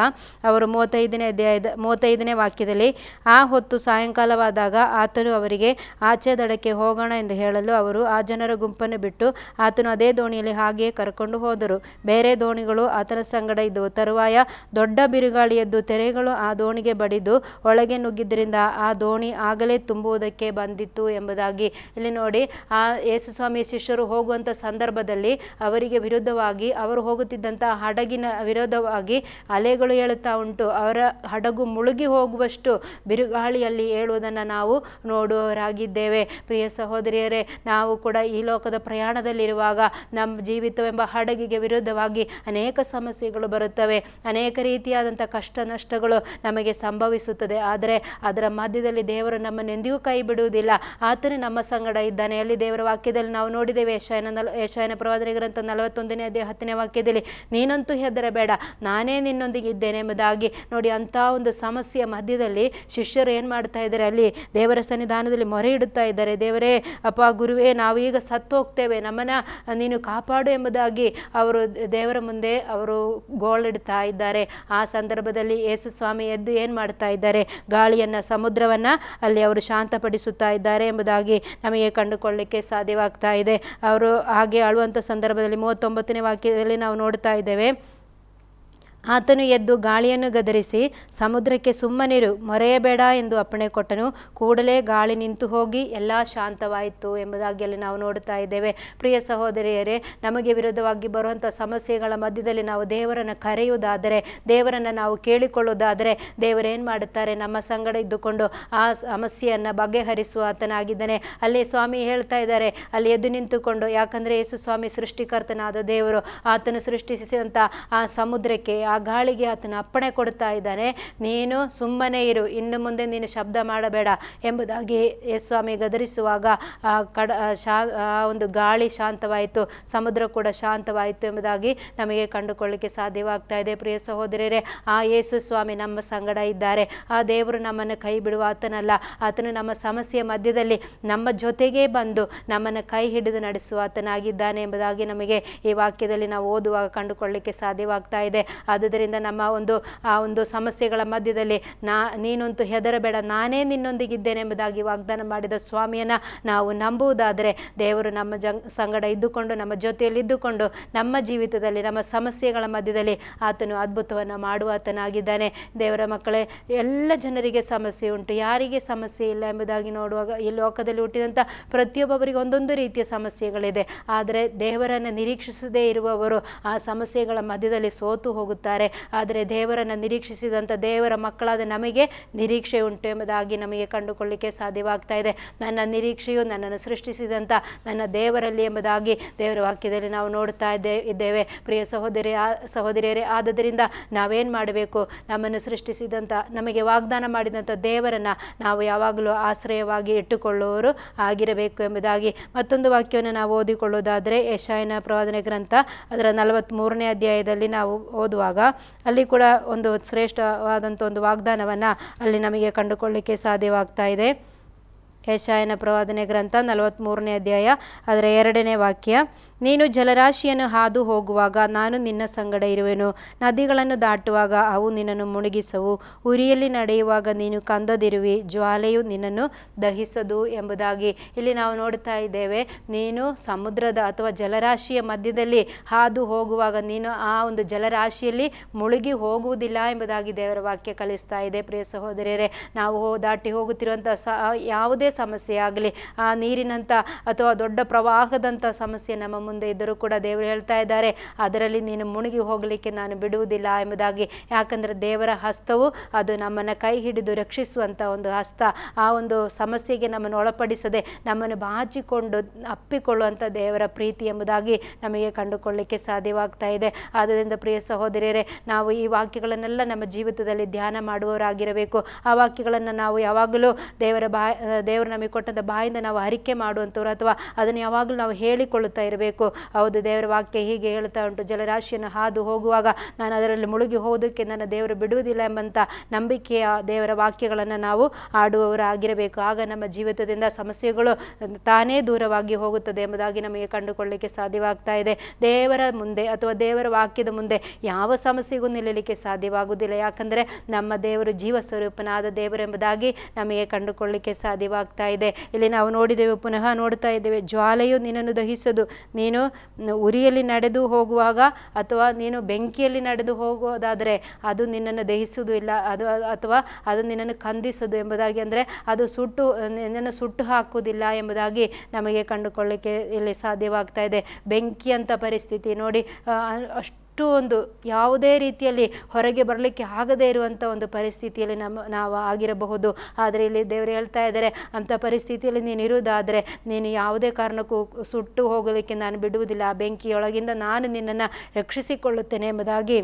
ಅವರು 35ನೇ ವಾಕ್ಯದಲ್ಲಿ, ಆ ಹೊತ್ತು ಸಾಯಂಕಾಲವಾದಾಗ ಆತನು ಅವರಿಗೆ ಆಚೆ ದಡಕ್ಕೆ ಹೋಗೋಣ ಎಂದು ಹೇಳಲು ಅವರು ಆ ಜನರ ಗುಂಪನ್ನು ಬಿಟ್ಟು ಆತನು ಅದೇ ದೋಣಿಯಲ್ಲಿ ಹಾಗೆಯೇ ಕರ್ಕೊಂಡು ಹೋದರು. ಬೇರೆ ದೋಣಿಗಳು ಆತನ ಸಂಗಡ ಇದ್ದವು. ತರುವಾಯ ದೊಡ್ಡ ಬಿರುಗಾಳಿ ಎದ್ದು ತೆರೆಗಳು ಆ ದೋಣಿಗೆ ಬಡಿದು ಒಳಗೆ ನುಗ್ಗಿದ್ದರಿಂದ ಆ ದೋಣಿ ಆಗಲೇ ತುಂಬುವುದಕ್ಕೆ ಬಂದಿತ್ತು ಎಂಬುದಾಗಿ. ಇಲ್ಲಿ ನೋಡಿ, ಆ ಯೇಸು ಸ್ವಾಮಿ ಶಿಷ್ಯರು ಹೋಗುವಂಥ ಸಂದರ್ಭದಲ್ಲಿ ಅವರಿಗೆ ವಿರುದ್ಧವಾಗಿ, ಅವರು ಹೋಗುತ್ತಿದ್ದಂಥ ಹಡಗಿನ ವಿರೋಧವಾಗಿ ಅಲೆಗಳು ಏಳುತ್ತಾ ಉಂಟು. ಅವರ ಹಡಗು ಮುಳುಗಿ ಹೋಗುವಷ್ಟು ಬಿರುಗಾಳಿಯಲ್ಲಿ ಏಳುವುದನ್ನು ನಾವು ನೋಡುವವರಾಗಿದ್ದೇವೆ. ಪ್ರಿಯ ಸಹೋದರಿಯರೇ, ನಾವು ಕೂಡ ಈ ಲೋಕದ ಪ್ರಯಾಣದಲ್ಲಿರುವಾಗ ನಮ್ಮ ಜೀವಿತವೆಂಬ ಹಡಗಿಗೆ ವಿರುದ್ಧವಾಗಿ ಅನೇಕ ಸಮಸ್ಯೆಗಳು ಬರುತ್ತವೆ, ಅನೇಕ ರೀತಿಯಾದಂಥ ಕಷ್ಟ ನಷ್ಟಗಳು ನಮಗೆ ಸಂಭವಿಸುತ್ತದೆ. ಆದರೆ ಅದರ ಮಧ್ಯದಲ್ಲಿ ದೇವರು ನಮ್ಮನ್ನು ಎಂದಿಗೂ ಕೈ ಬಿಡುವುದಿಲ್ಲ. ಆತನು ನಮ್ಮ ಸಂಗಡ ಇದ್ದಾನೆ. ಅಲ್ಲಿ ದೇವರ ವಾಕ್ಯದಲ್ಲಿ ನಾವು ನೋಡಿದ್ದೇವೆ, ಯೆಶಾಯನ ಪ್ರವಾದನೆ ಗ್ರಂಥ 41ನೇ ಅಧ್ಯಾಯ 10ನೇ ವಾಕ್ಯದಲ್ಲಿ, ನೀನಂತೂ ಹೆದರಬೇಡ, ನಾನೇ ನಿನ್ನೊಂದಿಗೆ ಇದ್ದೇನೆ ಎಂಬುದಾಗಿ. ನೋಡಿ, ಅಂಥ ಒಂದು ಸಮಸ್ಯೆಯ ಮಧ್ಯದಲ್ಲಿ ಶಿಷ್ಯರು ಏನು ಮಾಡ್ತಾ ಇದ್ದಾರೆ, ಅಲ್ಲಿ ದೇವರ ಸನ್ನಿಧಾನದಲ್ಲಿ ಮೊರೆ ಇಡುತ್ತಾ ಇದ್ದಾರೆ. ದೇವರೇ, ಅಪ್ಪ, ಗುರುವೇ, ನಾವು ಈಗ ಸತ್ತು ಹೋಗ್ತೇವೆ, ನಮ್ಮನ್ನು ನೀನು ಕಾಪಾಡು ಎಂಬುದಾಗಿ ಅವರು ದೇವರ ಮುಂದೆ ಅವರು ಗೋಳಿಡ್ತಾ ಇದ್ದಾರೆ. ಆ ಸಂದರ್ಭದಲ್ಲಿ ಯೇಸು ಸ್ವಾಮಿ ಎದ್ದು ಏನು ಮಾಡ್ತಾ ಇದ್ದಾರೆ, ಗಾಳಿಯನ್ನು, ಸಮುದ್ರವನ್ನು ಅಲ್ಲಿ ಅವರು ಶಾಂತಪಡಿಸುತ್ತಾ ಇದ್ದಾರೆ ಎಂಬುದಾಗಿ ನಮಗೆ ಕಂಡುಕೊಳ್ಳಲಿಕ್ಕೆ ಸಾಧ್ಯವಾಗ್ತಾ ಇದೆ. ಅವರು ಹಾಗೆ ಆಳುವಂಥ ಸಂದರ್ಭದಲ್ಲಿ 39ನೇ ವಾಕ್ಯದಲ್ಲಿ ನಾವು ನೋಡ್ತಾ ಇದ್ದೇವೆ, ಆತನು ಎದ್ದು ಗಾಳಿಯನ್ನು ಗದರಿಸಿ ಸಮುದ್ರಕ್ಕೆ ಸುಮ್ಮನಿರು, ಮೊರೆಯಬೇಡ ಎಂದು ಅಪ್ಪಣೆ ಕೊಟ್ಟನು. ಕೂಡಲೇ ಗಾಳಿ ನಿಂತು ಹೋಗಿ ಎಲ್ಲ ಶಾಂತವಾಯಿತು ಎಂಬುದಾಗಿ ಅಲ್ಲಿ ನಾವು ನೋಡ್ತಾ ಇದ್ದೇವೆ. ಪ್ರಿಯ ಸಹೋದರಿಯರೇ, ನಮಗೆ ವಿರುದ್ಧವಾಗಿ ಬರುವಂಥ ಸಮಸ್ಯೆಗಳ ಮಧ್ಯದಲ್ಲಿ ನಾವು ದೇವರನ್ನು ಕರೆಯುವುದಾದರೆ, ದೇವರನ್ನು ನಾವು ಕೇಳಿಕೊಳ್ಳುವುದಾದರೆ, ದೇವರೇನು ಮಾಡುತ್ತಾರೆ, ನಮ್ಮ ಸಂಗಡ ಇದ್ದುಕೊಂಡು ಆ ಸಮಸ್ಯೆಯನ್ನು ಬಗೆಹರಿಸುವ ಆತನಾಗಿದ್ದಾನೆ. ಅಲ್ಲಿ ಸ್ವಾಮಿ ಹೇಳ್ತಾ ಇದ್ದಾರೆ, ಅಲ್ಲಿ ಎದ್ದು ನಿಂತುಕೊಂಡು, ಯಾಕಂದರೆ ಯೇಸು ಸ್ವಾಮಿ ಸೃಷ್ಟಿಕರ್ತನಾದ ದೇವರು, ಆತನು ಸೃಷ್ಟಿಸಿದಂಥ ಆ ಸಮುದ್ರಕ್ಕೆ, ಆ ಗಾಳಿಗೆ ಆತನ ಅಪ್ಪಣೆ ಕೊಡ್ತಾ ಇದ್ದಾನೆ, ನೀನು ಸುಮ್ಮನೆ ಇರು, ಇನ್ನು ಮುಂದೆ ನೀನು ಶಬ್ದ ಮಾಡಬೇಡ ಎಂಬುದಾಗಿ ಯೇಸು ಸ್ವಾಮಿ ಗದರಿಸುವಾಗ ಆ ಒಂದು ಗಾಳಿ ಶಾಂತವಾಯಿತು, ಸಮುದ್ರ ಕೂಡ ಶಾಂತವಾಯಿತು ಎಂಬುದಾಗಿ ನಮಗೆ ಕಂಡುಕೊಳ್ಳಲಿಕ್ಕೆ ಸಾಧ್ಯವಾಗ್ತಾ ಇದೆ. ಪ್ರಿಯ ಸಹೋದರರೇ, ಆ ಯೇಸು ಸ್ವಾಮಿ ನಮ್ಮ ಸಂಗಡ ಇದ್ದಾರೆ. ಆ ದೇವರು ನಮ್ಮನ್ನು ಕೈ ಬಿಡುವ ಆತನಲ್ಲ. ಆತನು ನಮ್ಮ ಸಮಸ್ಯೆಯ ಮಧ್ಯದಲ್ಲಿ ನಮ್ಮ ಜೊತೆಗೇ ಬಂದು ನಮ್ಮನ್ನು ಕೈ ಹಿಡಿದು ನಡೆಸುವ ಆತನಾಗಿದ್ದಾನೆ ಎಂಬುದಾಗಿ ನಮಗೆ ಈ ವಾಕ್ಯದಲ್ಲಿ ನಾವು ಓದುವಾಗ ಕಂಡುಕೊಳ್ಳಲಿಕ್ಕೆ ಸಾಧ್ಯವಾಗ್ತಾ ಇದೆ. ಆದ್ದರಿಂದ ನಮ್ಮ ಆ ಒಂದು ಸಮಸ್ಯೆಗಳ ಮಧ್ಯದಲ್ಲಿ ನೀನಂತೂ ಹೆದರಬೇಡ, ನಾನೇ ನಿನ್ನೊಂದಿಗಿದ್ದೇನೆ ಎಂಬುದಾಗಿ ವಾಗ್ದಾನ ಮಾಡಿದ ಸ್ವಾಮಿಯನ್ನು ನಾವು ನಂಬುವುದಾದರೆ, ದೇವರು ನಮ್ಮ ಸಂಗಡ ಇದ್ದುಕೊಂಡು, ನಮ್ಮ ಜೊತೆಯಲ್ಲಿ ಇದ್ದುಕೊಂಡು, ನಮ್ಮ ಜೀವಿತದಲ್ಲಿ, ನಮ್ಮ ಸಮಸ್ಯೆಗಳ ಮಧ್ಯದಲ್ಲಿ ಆತನು ಅದ್ಭುತವನ್ನು ಮಾಡುವ ಆತನಾಗಿದ್ದಾನೆ. ದೇವರ ಮಕ್ಕಳೇ, ಎಲ್ಲ ಜನರಿಗೆ ಸಮಸ್ಯೆ ಉಂಟು, ಯಾರಿಗೆ ಸಮಸ್ಯೆ ಇಲ್ಲ ಎಂಬುದಾಗಿ ನೋಡುವಾಗ ಈ ಲೋಕದಲ್ಲಿ ಹುಟ್ಟಿದಂಥ ಪ್ರತಿಯೊಬ್ಬರಿಗೆ ಒಂದೊಂದು ರೀತಿಯ ಸಮಸ್ಯೆಗಳಿದೆ. ಆದರೆ ದೇವರನ್ನು ನಿರೀಕ್ಷಿಸದೇ ಇರುವವರು ಆ ಸಮಸ್ಯೆಗಳ ಮಧ್ಯದಲ್ಲಿ ಸೋತು ಹೋಗುತ್ತಾರೆ. ಆದರೆ ದೇವರನ್ನು ನಿರೀಕ್ಷಿಸಿದಂಥ ದೇವರ ಮಕ್ಕಳಾದ ನಮಗೆ ನಿರೀಕ್ಷೆ ಉಂಟು ಎಂಬುದಾಗಿ ನಮಗೆ ಕಂಡುಕೊಳ್ಳಲಿಕ್ಕೆ ಸಾಧ್ಯವಾಗ್ತಾ ಇದೆ. ನನ್ನ ನಿರೀಕ್ಷೆಯು ನನ್ನನ್ನು ಸೃಷ್ಟಿಸಿದಂಥ ನನ್ನ ದೇವರಲ್ಲಿ ಎಂಬುದಾಗಿ ದೇವರ ವಾಕ್ಯದಲ್ಲಿ ನಾವು ನೋಡ್ತಾ ಇದ್ದೇವೆ. ಪ್ರಿಯ ಸಹೋದರಿಯರೇ, ಆದ್ದರಿಂದ ನಾವೇನು ಮಾಡಬೇಕು, ನಮ್ಮನ್ನು ಸೃಷ್ಟಿಸಿದಂಥ, ನಮಗೆ ವಾಗ್ದಾನ ಮಾಡಿದಂಥ ದೇವರನ್ನು ನಾವು ಯಾವಾಗಲೂ ಆಶ್ರಯವಾಗಿ ಇಟ್ಟುಕೊಳ್ಳುವವರು ಆಗಿರಬೇಕು ಎಂಬುದಾಗಿ. ಮತ್ತೊಂದು ವಾಕ್ಯವನ್ನು ನಾವು ಓದಿಕೊಳ್ಳುವುದಾದರೆ, ಯೆಶಾಯನ ಪ್ರವಾದನೆ ಗ್ರಂಥ ಅದರ 43ನೇ ಅಧ್ಯಾಯದಲ್ಲಿ ನಾವು ಓದುವಾಗ ಅಲ್ಲಿ ಕೂಡ ಒಂದು ಶ್ರೇಷ್ಠವಾದಂಥ ಒಂದು ವಾಗ್ದಾನವನ್ನು ಅಲ್ಲಿ ನಮಗೆ ಕಂಡುಕೊಳ್ಳಲಿಕ್ಕೆ ಸಾಧ್ಯವಾಗ್ತಾ ಇದೆ. ಯೆಶಾಯನ ಪ್ರವಾದನೆ ಗ್ರಂಥ 43ನೇ ಅಧ್ಯಾಯ ಅದರ 2ನೇ ವಾಕ್ಯ, ನೀನು ಜಲರಾಶಿಯನ್ನು ಹಾದು ಹೋಗುವಾಗ ನಾನು ನಿನ್ನ ಸಂಗಡ ಇರುವೆನು, ನದಿಗಳನ್ನು ದಾಟುವಾಗ ಅವು ನಿನ್ನನ್ನು ಮುಳುಗಿಸವು, ಉರಿಯಲ್ಲಿ ನಡೆಯುವಾಗ ನೀನು ಕಂದದಿರುವಿ, ಜ್ವಾಲೆಯು ನಿನ್ನನ್ನು ದಹಿಸದು ಎಂಬುದಾಗಿ ಇಲ್ಲಿ ನಾವು ನೋಡ್ತಾ ಇದ್ದೇವೆ. ನೀನು ಸಮುದ್ರದ ಅಥವಾ ಜಲರಾಶಿಯ ಮಧ್ಯದಲ್ಲಿ ಹಾದು ಹೋಗುವಾಗ ನೀನು ಆ ಒಂದು ಜಲರಾಶಿಯಲ್ಲಿ ಮುಳುಗಿ ಹೋಗುವುದಿಲ್ಲ ಎಂಬುದಾಗಿ ದೇವರ ವಾಕ್ಯ ಕಲಿಸ್ತಾ ಇದೆ. ಪ್ರಿಯ ಸಹೋದರಿಯರೇ, ನಾವು ದಾಟಿ ಹೋಗುತ್ತಿರುವಂಥ ಯಾವುದೇ ಸಮಸ್ಯೆ ಆಗಲಿ, ಆ ನೀರಿನಂಥ ಅಥವಾ ದೊಡ್ಡ ಪ್ರವಾಹದಂಥ ಸಮಸ್ಯೆ ನಮ್ಮ ಮುಂದೆ ಇದ್ದರೂ ಕೂಡ ದೇವರು ಹೇಳ್ತಾ ಇದ್ದಾರೆ, ಅದರಲ್ಲಿ ನೀನು ಮುಳುಗಿ ಹೋಗಲಿಕ್ಕೆ ನಾನು ಬಿಡುವುದಿಲ್ಲ ಎಂಬುದಾಗಿ. ಯಾಕಂದರೆ ದೇವರ ಹಸ್ತವು ಅದು ನಮ್ಮನ್ನು ಕೈ ಹಿಡಿದು ರಕ್ಷಿಸುವಂಥ ಒಂದು ಹಸ್ತ. ಆ ಒಂದು ಸಮಸ್ಯೆಗೆ ನಮ್ಮನ್ನು ಒಳಪಡಿಸದೆ ನಮ್ಮನ್ನು ಬಾಚಿಕೊಂಡು ಅಪ್ಪಿಕೊಳ್ಳುವಂಥ ದೇವರ ಪ್ರೀತಿ ಎಂಬುದಾಗಿ ನಮಗೆ ಕಂಡುಕೊಳ್ಳಲಿಕ್ಕೆ ಸಾಧ್ಯವಾಗ್ತಾ ಇದೆ. ಆದ್ದರಿಂದ ಪ್ರಿಯ ಸಹೋದರಿಯರೇ, ನಾವು ಈ ವಾಕ್ಯಗಳನ್ನೆಲ್ಲ ನಮ್ಮ ಜೀವಿತದಲ್ಲಿ ಧ್ಯಾನ ಮಾಡುವವರಾಗಿರಬೇಕು. ಆ ವಾಕ್ಯಗಳನ್ನು ನಾವು ಯಾವಾಗಲೂ ದೇವರು ನಮಗೆ ಕೊಟ್ಟಂಥ ಬಾಯಿಂದ ನಾವು ಅರಿಕೆ ಮಾಡುವಂಥವ್ರು, ಅಥವಾ ಅದನ್ನು ಯಾವಾಗಲೂ ನಾವು ಹೇಳಿಕೊಳ್ಳುತ್ತಾ ಇರಬೇಕು. ಹೌದು, ದೇವರ ವಾಕ್ಯ ಹೀಗೆ ಹೇಳ್ತಾ ಉಂಟು, ಜಲರಾಶಿಯನ್ನು ಹಾದು ಹೋಗುವಾಗ ನಾನು ಅದರಲ್ಲಿ ಮುಳುಗಿ ಹೋಗೋದಕ್ಕೆ ನನ್ನ ದೇವರು ಬಿಡುವುದಿಲ್ಲ ಎಂಬಂಥ ನಂಬಿಕೆಯ ದೇವರ ವಾಕ್ಯಗಳನ್ನು ನಾವು ಆಡುವವರಾಗಿರಬೇಕು. ಆಗ ನಮ್ಮ ಜೀವಿತದಿಂದ ಸಮಸ್ಯೆಗಳು ತಾನೇ ದೂರವಾಗಿ ಹೋಗುತ್ತದೆ ಎಂಬುದಾಗಿ ನಮಗೆ ಕಂಡುಕೊಳ್ಳಲಿಕ್ಕೆ ಸಾಧ್ಯವಾಗ್ತಾ ಇದೆ. ದೇವರ ಮುಂದೆ ಅಥವಾ ದೇವರ ವಾಕ್ಯದ ಮುಂದೆ ಯಾವ ಸಮಸ್ಯೆಗೂ ನಿಲ್ಲಲಿಕ್ಕೆ ಸಾಧ್ಯವಾಗುವುದಿಲ್ಲ. ಯಾಕಂದರೆ ನಮ್ಮ ದೇವರು ಜೀವ ಸ್ವರೂಪನಾದ ದೇವರೆಂಬುದಾಗಿ ನಮಗೆ ಕಂಡುಕೊಳ್ಳಲಿಕ್ಕೆ ಸಾಧ್ಯವಾಗ್ತಾ ಇದೆ. ಇಲ್ಲಿ ನಾವು ನೋಡಿದ್ದೇವೆ, ಪುನಃ ನೋಡ್ತಾ ಇದ್ದೇವೆ, ಜ್ವಾಲೆಯು ನಿನ್ನನ್ನು ದಹಿಸದು. ನೀನು ಉರಿಯಲ್ಲಿ ನಡೆದು ಹೋಗುವಾಗ ಅಥವಾ ನೀನು ಬೆಂಕಿಯಲ್ಲಿ ನಡೆದು ಹೋಗೋದಾದರೆ ಅದು ನಿನ್ನನ್ನು ದಹಿಸುವುದು ಇಲ್ಲ, ಅಥವಾ ಅದು ನಿನ್ನನ್ನು ಖಂದಿಸದು ಎಂಬುದಾಗಿ. ಅಂದರೆ ಅದು ನಿನ್ನನ್ನು ಸುಟ್ಟು ಹಾಕುವುದಿಲ್ಲ ಎಂಬುದಾಗಿ ನಮಗೆ ಕಂಡುಕೊಳ್ಳಲಿಕ್ಕೆ ಇಲ್ಲಿ ಸಾಧ್ಯವಾಗ್ತಾ ಇದೆ. ಬೆಂಕಿ ಅಂತ ಪರಿಸ್ಥಿತಿ ನೋಡಿ, ಅಷ್ಟು ಒಂದು ಯಾವುದೇ ರೀತಿಯಲ್ಲಿ ಹೊರಗೆ ಬರಲಿಕ್ಕೆ ಆಗದೇ ಇರುವಂಥ ಒಂದು ಪರಿಸ್ಥಿತಿಯಲ್ಲಿ ನಾವು ಆಗಿರಬಹುದು. ಆದರೆ ಇಲ್ಲಿ ದೇವರು ಹೇಳ್ತಾ ಇದ್ದಾರೆ, ಅಂಥ ಪರಿಸ್ಥಿತಿಯಲ್ಲಿ ನೀನು ಇರುವುದಾದರೆ ನೀನು ಯಾವುದೇ ಕಾರಣಕ್ಕೂ ಸುಟ್ಟು ಹೋಗಲಿಕ್ಕೆ ನಾನು ಬಿಡುವುದಿಲ್ಲ, ಆ ಬೆಂಕಿಯೊಳಗಿಂದ ನಾನು ನಿನ್ನನ್ನು ರಕ್ಷಿಸಿಕೊಳ್ಳುತ್ತೇನೆ ಎಂಬುದಾಗಿ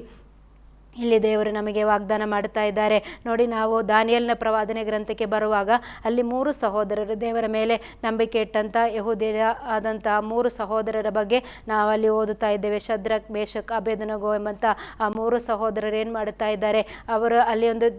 ಇಲ್ಲಿ ದೇವರು ನಮಗೆ ವಾಗ್ದಾನ ಮಾಡ್ತಾ ಇದ್ದಾರೆ. ನೋಡಿ, ನಾವು ದಾನಿಯೇಲನ ಪ್ರವಾದನೆ ಗ್ರಂಥಕ್ಕೆ ಬರುವಾಗ ಅಲ್ಲಿ 3 ಸಹೋದರರು, ದೇವರ ಮೇಲೆ ನಂಬಿಕೆ ಇಟ್ಟಂಥ ಯೆಹೂದ್ಯರ ಆದಂಥ 3 ಸಹೋದರರ ಬಗ್ಗೆ ನಾವಲ್ಲಿ ಓದುತ್ತಾ ಇದ್ದೇವೆ. ಶದ್ರಕ್, ಮೇಷಕ್, ಅಬೇದನಗೋ ಎಂಬಂಥ ಆ 3 ಸಹೋದರರು ಏನು ಮಾಡುತ್ತಾ ಇದ್ದಾರೆ, ಅವರು ಅಲ್ಲಿ ಒಂದು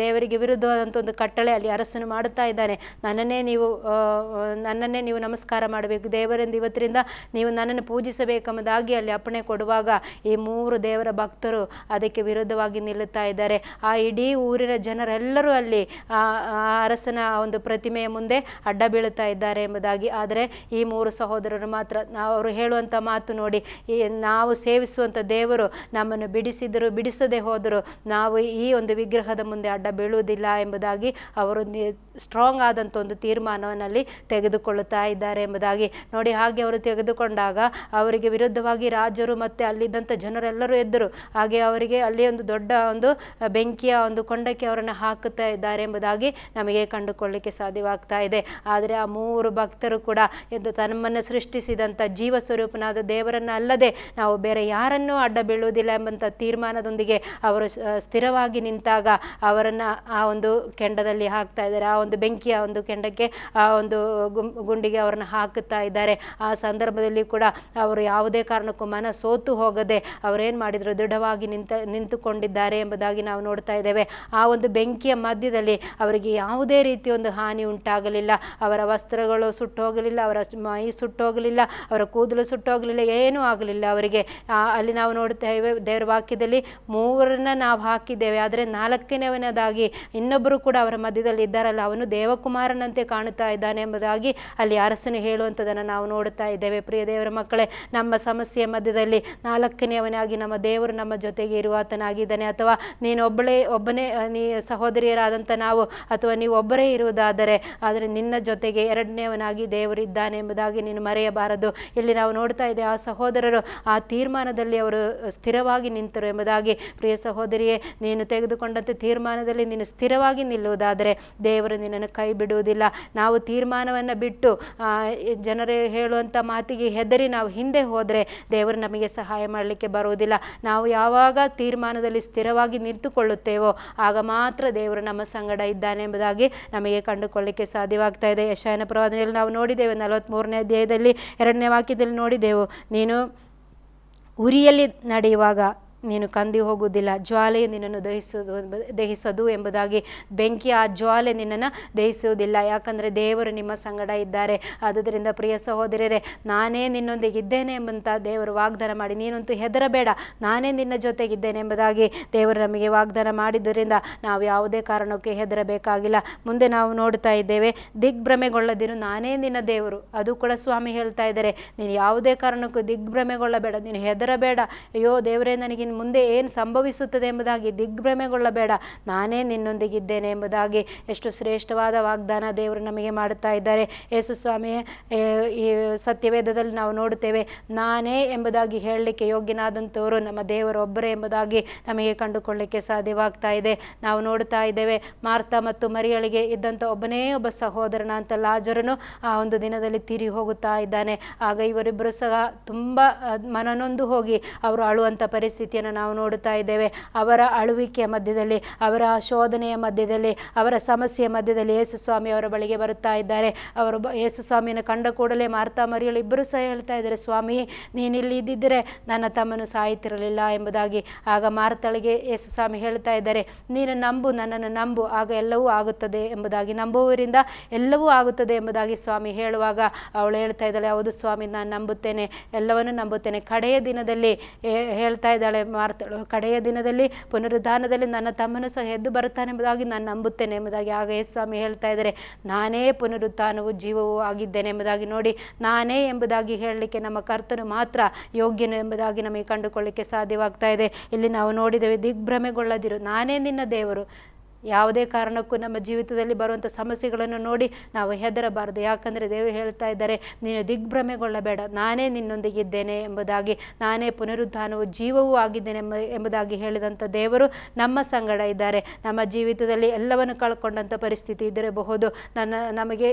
ದೇವರಿಗೆ ವಿರುದ್ಧವಾದಂಥ ಒಂದು ಕಟ್ಟಳೆ ಅಲ್ಲಿ ಅರಸನು ಮಾಡುತ್ತಾ ಇದ್ದಾನೆ. ನನ್ನನ್ನೇ ನೀವು ನಮಸ್ಕಾರ ಮಾಡಬೇಕು, ದೇವರಿಂದ ಇವತ್ತರಿಂದ ನೀವು ನನ್ನನ್ನು ಪೂಜಿಸಬೇಕೆಂಬುದಾಗಿ ಅಲ್ಲಿ ಅಪ್ಪಣೆ ಕೊಡುವಾಗ ಈ 3 ದೇವರ ಭಕ್ತರು ಅದಕ್ಕೆ ವಿರುದ್ಧವಾಗಿ ನಿಲ್ಲುತ್ತಾ ಇದ್ದಾರೆ. ಆ ಇಡೀ ಊರಿನ ಜನರೆಲ್ಲರೂ ಅಲ್ಲಿ ಆ ಅರಸನ ಒಂದು ಪ್ರತಿಮೆಯ ಮುಂದೆ ಅಡ್ಡ ಬೀಳುತ್ತಾ ಇದ್ದಾರೆ ಎಂಬುದಾಗಿ. ಆದರೆ ಈ 3 ಸಹೋದರರು ಮಾತ್ರ, ಅವರು ಹೇಳುವಂಥ ಮಾತು ನೋಡಿ, ನಾವು ಸೇವಿಸುವಂಥ ದೇವರು ನಮ್ಮನ್ನು ಬಿಡಿಸಿದರು, ಬಿಡಿಸದೆ ಹೋದರು, ನಾವು ಈ ಒಂದು ವಿಗ್ರಹದ ಮುಂದೆ ಅಡ್ಡ ಬೀಳುವುದಿಲ್ಲ ಎಂಬುದಾಗಿ ಅವರು ಸ್ಟ್ರಾಂಗ್ ಆದಂಥ ಒಂದು ತೀರ್ಮಾನವನ್ನಲ್ಲಿ ತೆಗೆದುಕೊಳ್ಳುತ್ತಾ ಇದ್ದಾರೆ ಎಂಬುದಾಗಿ ನೋಡಿ. ಹಾಗೆ ಅವರು ತೆಗೆದುಕೊಂಡಾಗ ಅವರಿಗೆ ವಿರುದ್ಧವಾಗಿ ರಾಜರು ಮತ್ತು ಅಲ್ಲಿದ್ದಂಥ ಜನರೆಲ್ಲರೂ ಎದ್ದರು. ಹಾಗೆ ಅವರಿಗೆ ಅಲ್ಲಿ ಒಂದು ದೊಡ್ಡ ಒಂದು ಬೆಂಕಿಯ ಒಂದು ಕೊಂಡಕ್ಕೆ ಅವರನ್ನು ಹಾಕುತ್ತಾ ಇದ್ದಾರೆ ಎಂಬುದಾಗಿ ನಮಗೆ ಕಂಡುಕೊಳ್ಳಲಿಕ್ಕೆ ಸಾಧ್ಯವಾಗ್ತಾ ಇದೆ. ಆದರೆ ಆ 3 ಭಕ್ತರು ಕೂಡ ತಮ್ಮನ್ನು ಸೃಷ್ಟಿಸಿದಂಥ ಜೀವ ಸ್ವರೂಪನಾದ ದೇವರನ್ನು ಅಲ್ಲದೆ ನಾವು ಬೇರೆ ಯಾರನ್ನೂ ಅಡ್ಡ ಬೀಳುವುದಿಲ್ಲ ಎಂಬಂಥ ತೀರ್ಮಾನದೊಂದಿಗೆ ಅವರು ಸ್ಥಿರವಾಗಿ ನಿಂತಾಗ ಅವರನ್ನು ಆ ಒಂದು ಕೆಂಡದಲ್ಲಿ ಹಾಕ್ತಾ ಇದ್ದಾರೆ. ಆ ಒಂದು ಬೆಂಕಿಯ ಒಂದು ಕೆಂಡಕ್ಕೆ, ಆ ಒಂದು ಗುಂಡಿಗೆ ಅವರನ್ನು ಹಾಕುತ್ತಾ ಇದ್ದಾರೆ. ಆ ಸಂದರ್ಭದಲ್ಲಿ ಕೂಡ ಅವರು ಯಾವುದೇ ಕಾರಣಕ್ಕೂ ಮನ ಸೋತು ಹೋಗದೆ ಅವರೇನು ಮಾಡಿದರು, ದೃಢವಾಗಿ ನಿಂತುಕೊಂಡಿದ್ದಾರೆ ಎಂಬುದಾಗಿ ನಾವು ನೋಡ್ತಾ ಇದ್ದೇವೆ. ಆ ಒಂದು ಬೆಂಕಿಯ ಮಧ್ಯದಲ್ಲಿ ಅವರಿಗೆ ಯಾವುದೇ ರೀತಿಯ ಒಂದು ಹಾನಿ ಉಂಟಾಗಲಿಲ್ಲ. ಅವರ ವಸ್ತ್ರಗಳು ಸುಟ್ಟೋಗಲಿಲ್ಲ, ಅವರ ಮೈ ಸುಟ್ಟೋಗಲಿಲ್ಲ, ಅವರ ಕೂದಲು ಸುಟ್ಟೋಗಲಿಲ್ಲ, ಏನೂ ಆಗಲಿಲ್ಲ ಅವರಿಗೆ. ಅಲ್ಲಿ ನಾವು ನೋಡ್ತೇವೆ, ದೇವರ ವಾಕ್ಯದಲ್ಲಿ 3 ನಾವು ಹಾಕಿದ್ದೇವೆ, ಆದರೆ 4ನೇವನದಾಗಿ ಇನ್ನೊಬ್ಬರು ಕೂಡ ಅವರ ಮಧ್ಯದಲ್ಲಿ ಇದ್ದಾರಲ್ಲ, ಅವನು ದೇವಕುಮಾರನಂತೆ ಕಾಣುತ್ತಾ ಇದ್ದಾನೆ ಎಂಬುದಾಗಿ ಅಲ್ಲಿ ಅರಸನು ಹೇಳುವಂಥದ್ದನ್ನು ನಾವು ನೋಡುತ್ತಾ ಇದ್ದೇವೆ. ಪ್ರಿಯ ದೇವರ ಮಕ್ಕಳೇ, ನಮ್ಮ ಸಮಸ್ಯೆಯ ಮಧ್ಯದಲ್ಲಿ 4ನೇವನಾಗಿ ನಮ್ಮ ದೇವರು ನಮ್ಮ ಜೊತೆಗೆ ಇರುವಾತನಾಗಿದ್ದಾನೆ. ಅಥವಾ ಒಬ್ಬನೇ ನೀ ಸಹೋದರಿಯರಾದಂಥ ನಾವು, ಅಥವಾ ನೀವು ಒಬ್ಬರೇ ಇರುವುದಾದರೆ, ಆದರೆ ನಿನ್ನ ಜೊತೆಗೆ 2ನೇವನಾಗಿ ದೇವರಿದ್ದಾನೆ ಎಂಬುದಾಗಿ ನೀನು ಮರೆಯಬಾರದು. ಇಲ್ಲಿ ನಾವು ನೋಡ್ತಾ ಇದ್ದೇವೆ, ಆ ಸಹೋದರರು ಆ ತೀರ್ಮಾನದಲ್ಲಿ ಅವರು ಸ್ಥಿರವಾಗಿ ನಿಂತರು ಎಂಬುದಾಗಿ. ಪ್ರಿಯ ಸಹೋದರಿಯೇ, ನೀನು ತೆಗೆದುಕೊಂಡಂಥ ತೀರ್ಮಾನದಲ್ಲಿ ನೀನು ಸ್ಥಿರವಾಗಿ ನಿಲ್ಲುವುದಾದರೆ ದೇವರು ನಿನ್ನನ್ನು ಕೈ ಬಿಡುವುದಿಲ್ಲ. ನಾವು ತೀರ್ಮಾನವನ್ನು ಬಿಟ್ಟು ಜನರು ಹೇಳುವಂಥ ಮಾತಿಗೆ ಹೆದರಿ ನಾವು ಹಿಂದೆ ಹೋದರೆ ದೇವರು ನಮಗೆ ಸಹಾಯ ಮಾಡಲಿಕ್ಕೆ ಬರುವುದಿಲ್ಲ. ನಾವು ಯಾವಾಗ ತೀರ್ಮಾನದಲ್ಲಿ ಸ್ಥಿರವಾಗಿ ನಿಂತುಕೊಳ್ಳುತ್ತೇವೋ ಆಗ ಮಾತ್ರ ದೇವರು ನಮ್ಮ ಸಂಗಡ ಇದ್ದಾನೆ ಎಂಬುದಾಗಿ ನಮಗೆ ಕಂಡುಕೊಳ್ಳಲಿಕ್ಕೆ ಸಾಧ್ಯವಾಗ್ತಾ ಇದೆ. ಯೆಶಾಯನ ಪ್ರವಾದನೆಯಲ್ಲಿ ನಾವು ನೋಡಿದ್ದೇವೆ, 43ನೇ ಅಧ್ಯಾಯದಲ್ಲಿ 2ನೇ ವಾಕ್ಯದಲ್ಲಿ ನೋಡಿದೆವು, ನೀನು ಉರಿಯಲ್ಲಿ ನಡೆಯುವಾಗ ನೀನು ಕಂದಿ ಹೋಗುವುದಿಲ್ಲ, ಜ್ವಾಲೆಯು ನಿನ್ನನ್ನು ದಹಿಸದು ಎಂಬುದಾಗಿ. ಬೆಂಕಿ, ಆ ಜ್ವಾಲೆ ನಿನ್ನನ್ನು ದಹಿಸುವುದಿಲ್ಲ, ಯಾಕಂದರೆ ದೇವರು ನಿಮ್ಮ ಸಂಗಡ ಇದ್ದಾರೆ. ಆದುದರಿಂದ ಪ್ರಿಯ ಸಹೋದರರೇ, ನಾನೇ ನಿನ್ನೊಂದಿಗೆ ಇದ್ದೇನೆ ಎಂಬಂತ ದೇವರು ವಾಗ್ದಾನ ಮಾಡಿ, ನೀನಂತೂ ಹೆದರಬೇಡ, ನಾನೇ ನಿನ್ನ ಜೊತೆಗಿದ್ದೇನೆ ಎಂಬುದಾಗಿ ದೇವರು ನಮಗೆ ವಾಗ್ದಾನ ಮಾಡಿದ್ದರಿಂದ ನಾವು ಯಾವುದೇ ಕಾರಣಕ್ಕೆ ಹೆದರಬೇಕಾಗಿಲ್ಲ. ಮುಂದೆ ನಾವು ನೋಡ್ತಾ ಇದ್ದೇವೆ, ದಿಗ್ಭ್ರಮೆಗೊಳ್ಳದಿರು, ನಾನೇ ನಿನ್ನ ದೇವರು. ಅದು ಕೂಡ ಸ್ವಾಮಿ ಹೇಳ್ತಾ ಇದ್ದಾರೆ, ನೀನು ಯಾವುದೇ ಕಾರಣಕ್ಕೂ ದಿಗ್ಭ್ರಮೆಗೊಳ್ಳಬೇಡ, ನೀನು ಹೆದರಬೇಡ. ಅಯ್ಯೋ ದೇವರೇ, ನನಗೆ ಮುಂದೆ ಏನು ಸಂಭವಿಸುತ್ತದೆ ಎಂಬುದಾಗಿ ದಿಗ್ಭ್ರಮೆಗೊಳ್ಳಬೇಡ, ನಾನೇ ನಿನ್ನೊಂದಿಗಿದ್ದೇನೆ ಎಂಬುದಾಗಿ ಎಷ್ಟು ಶ್ರೇಷ್ಠವಾದ ವಾಗ್ದಾನ ದೇವರು ನಮಗೆ ಮಾಡುತ್ತಾ ಇದ್ದಾರೆ. ಯೇಸು ಸ್ವಾಮಿ ಈ ಸತ್ಯವೇದದಲ್ಲಿ ನಾವು ನೋಡುತ್ತೇವೆ, ನಾನೇ ಎಂಬುದಾಗಿ ಹೇಳಲಿಕ್ಕೆ ಯೋಗ್ಯನಾದಂಥವರು ನಮ್ಮ ದೇವರೊಬ್ಬರೇ ಎಂಬುದಾಗಿ ನಮಗೆ ಕಂಡುಕೊಳ್ಳಲಿಕ್ಕೆ ಸಾಧ್ಯವಾಗ್ತಾ ಇದೆ. ನಾವು ನೋಡ್ತಾ ಇದ್ದೇವೆ, ಮಾರ್ತಾ ಮತ್ತು ಮರಿಯಳಿಗೆ ಇದ್ದಂಥ ಒಬ್ಬನೇ ಒಬ್ಬ ಸಹೋದರನ ಅಂತ ಲಾಜರನು ಆ ಒಂದು ದಿನದಲ್ಲಿ ತೀರಿ ಹೋಗುತ್ತಾ ಇದ್ದಾನೆ. ಆಗ ಇವರಿಬ್ಬರು ಸಹ ತುಂಬ ಮನನೊಂದು ಹೋಗಿ ಅವರು ಅಳುವಂಥ ಪರಿಸ್ಥಿತಿಯನ್ನು ನಾವು ನೋಡುತ್ತಾ ಇದ್ದೇವೆ. ಅವರ ಅಳುವಿಕೆಯ ಮಧ್ಯದಲ್ಲಿ, ಅವರ ಶೋಧನೆಯ ಮಧ್ಯದಲ್ಲಿ, ಅವರ ಸಮಸ್ಯೆಯ ಮಧ್ಯದಲ್ಲಿ ಯೇಸು ಸ್ವಾಮಿ ಅವರ ಬಳಿಗೆ ಬರುತ್ತಾ ಇದ್ದಾರೆ. ಅವರು ಯೇಸು ಸ್ವಾಮಿಯನ್ನು ಕಂಡ ಕೂಡಲೇ ಮಾರ್ತಾ ಮರಿಯಳು ಇಬ್ಬರು ಸಹ ಹೇಳ್ತಾ ಇದ್ದಾರೆ, ಸ್ವಾಮಿ ನೀನಿಲ್ಲಿ ಇದ್ದಿದ್ದರೆ ನನ್ನ ತಮ್ಮನು ಸಾಯುತ್ತಿರಲಿಲ್ಲ ಎಂಬುದಾಗಿ. ಆಗ ಮಾರ್ತಳಿಗೆ ಯೇಸು ಸ್ವಾಮಿ ಹೇಳ್ತಾ ಇದ್ದಾರೆ, ನೀನು ನಂಬು, ನನ್ನನ್ನು ನಂಬು, ಆಗ ಎಲ್ಲವೂ ಆಗುತ್ತದೆ ಎಂಬುದಾಗಿ, ನಂಬುವವರಿಂದ ಎಲ್ಲವೂ ಆಗುತ್ತದೆ ಎಂಬುದಾಗಿ ಸ್ವಾಮಿ ಹೇಳುವಾಗ ಅವಳು ಹೇಳ್ತಾ ಇದ್ದಾಳೆ, ಹೌದು ಸ್ವಾಮಿ ನಾನು ನಂಬುತ್ತೇನೆ, ಎಲ್ಲವನ್ನು ನಂಬುತ್ತೇನೆ. ಕಡೆಯ ದಿನದಲ್ಲಿ ಹೇಳ್ತಾ ಇದ್ದಾಳೆ ಮಾರ್ತಳು, ಕಡೆಯ ದಿನದಲ್ಲಿ ಪುನರುದ್ಧಾನದಲ್ಲಿ ನನ್ನ ತಮ್ಮನು ಸಹ ಎದ್ದು ಬರುತ್ತಾನೆ ಎಂಬುದಾಗಿ ನಾನು ನಂಬುತ್ತೇನೆ ಎಂಬುದಾಗಿ. ಆಗ ಯೇಸು ಸ್ವಾಮಿ ಹೇಳ್ತಾ ಇದ್ದಾರೆ, ನಾನೇ ಪುನರುತ್ಥಾನವೂ ಜೀವವೂ ಆಗಿದ್ದೇನೆ ಎಂಬುದಾಗಿ. ನೋಡಿ, ನಾನೇ ಎಂಬುದಾಗಿ ಹೇಳಲಿಕ್ಕೆ ನಮ್ಮ ಕರ್ತನು ಮಾತ್ರ ಯೋಗ್ಯನು ಎಂಬುದಾಗಿ ನಮಗೆ ಕಂಡುಕೊಳ್ಳಲಿಕ್ಕೆ ಸಾಧ್ಯವಾಗ್ತಾ ಇದೆ. ಇಲ್ಲಿ ನಾವು ನೋಡಿದ್ದೇವೆ, ದಿಗ್ಭ್ರಮೆಗೊಳ್ಳದಿರು, ನಾನೇ ನಿನ್ನ ದೇವರು. ಯಾವುದೇ ಕಾರಣಕ್ಕೂ ನಮ್ಮ ಜೀವಿತದಲ್ಲಿ ಬರುವಂಥ ಸಮಸ್ಯೆಗಳನ್ನು ನೋಡಿ ನಾವು ಹೆದರಬಾರದು. ಯಾಕಂದರೆ ದೇವರು ಹೇಳ್ತಾ ಇದ್ದಾರೆ, ನೀನು ದಿಗ್ಭ್ರಮೆಗೊಳ್ಳಬೇಡ, ನಾನೇ ನಿನ್ನೊಂದಿಗಿದ್ದೇನೆ ಎಂಬುದಾಗಿ, ನಾನೇ ಪುನರುತ್ಥಾನವೂ ಜೀವವೂ ಆಗಿದ್ದೇನೆ ಎಂಬುದಾಗಿ ಹೇಳಿದಂಥ ದೇವರು ನಮ್ಮ ಸಂಗಡ ಇದ್ದಾರೆ. ನಮ್ಮ ಜೀವಿತದಲ್ಲಿ ಎಲ್ಲವನ್ನು ಕಳ್ಕೊಂಡಂಥ ಪರಿಸ್ಥಿತಿ ಇದ್ದಿರಬಹುದು, ನಮಗೆ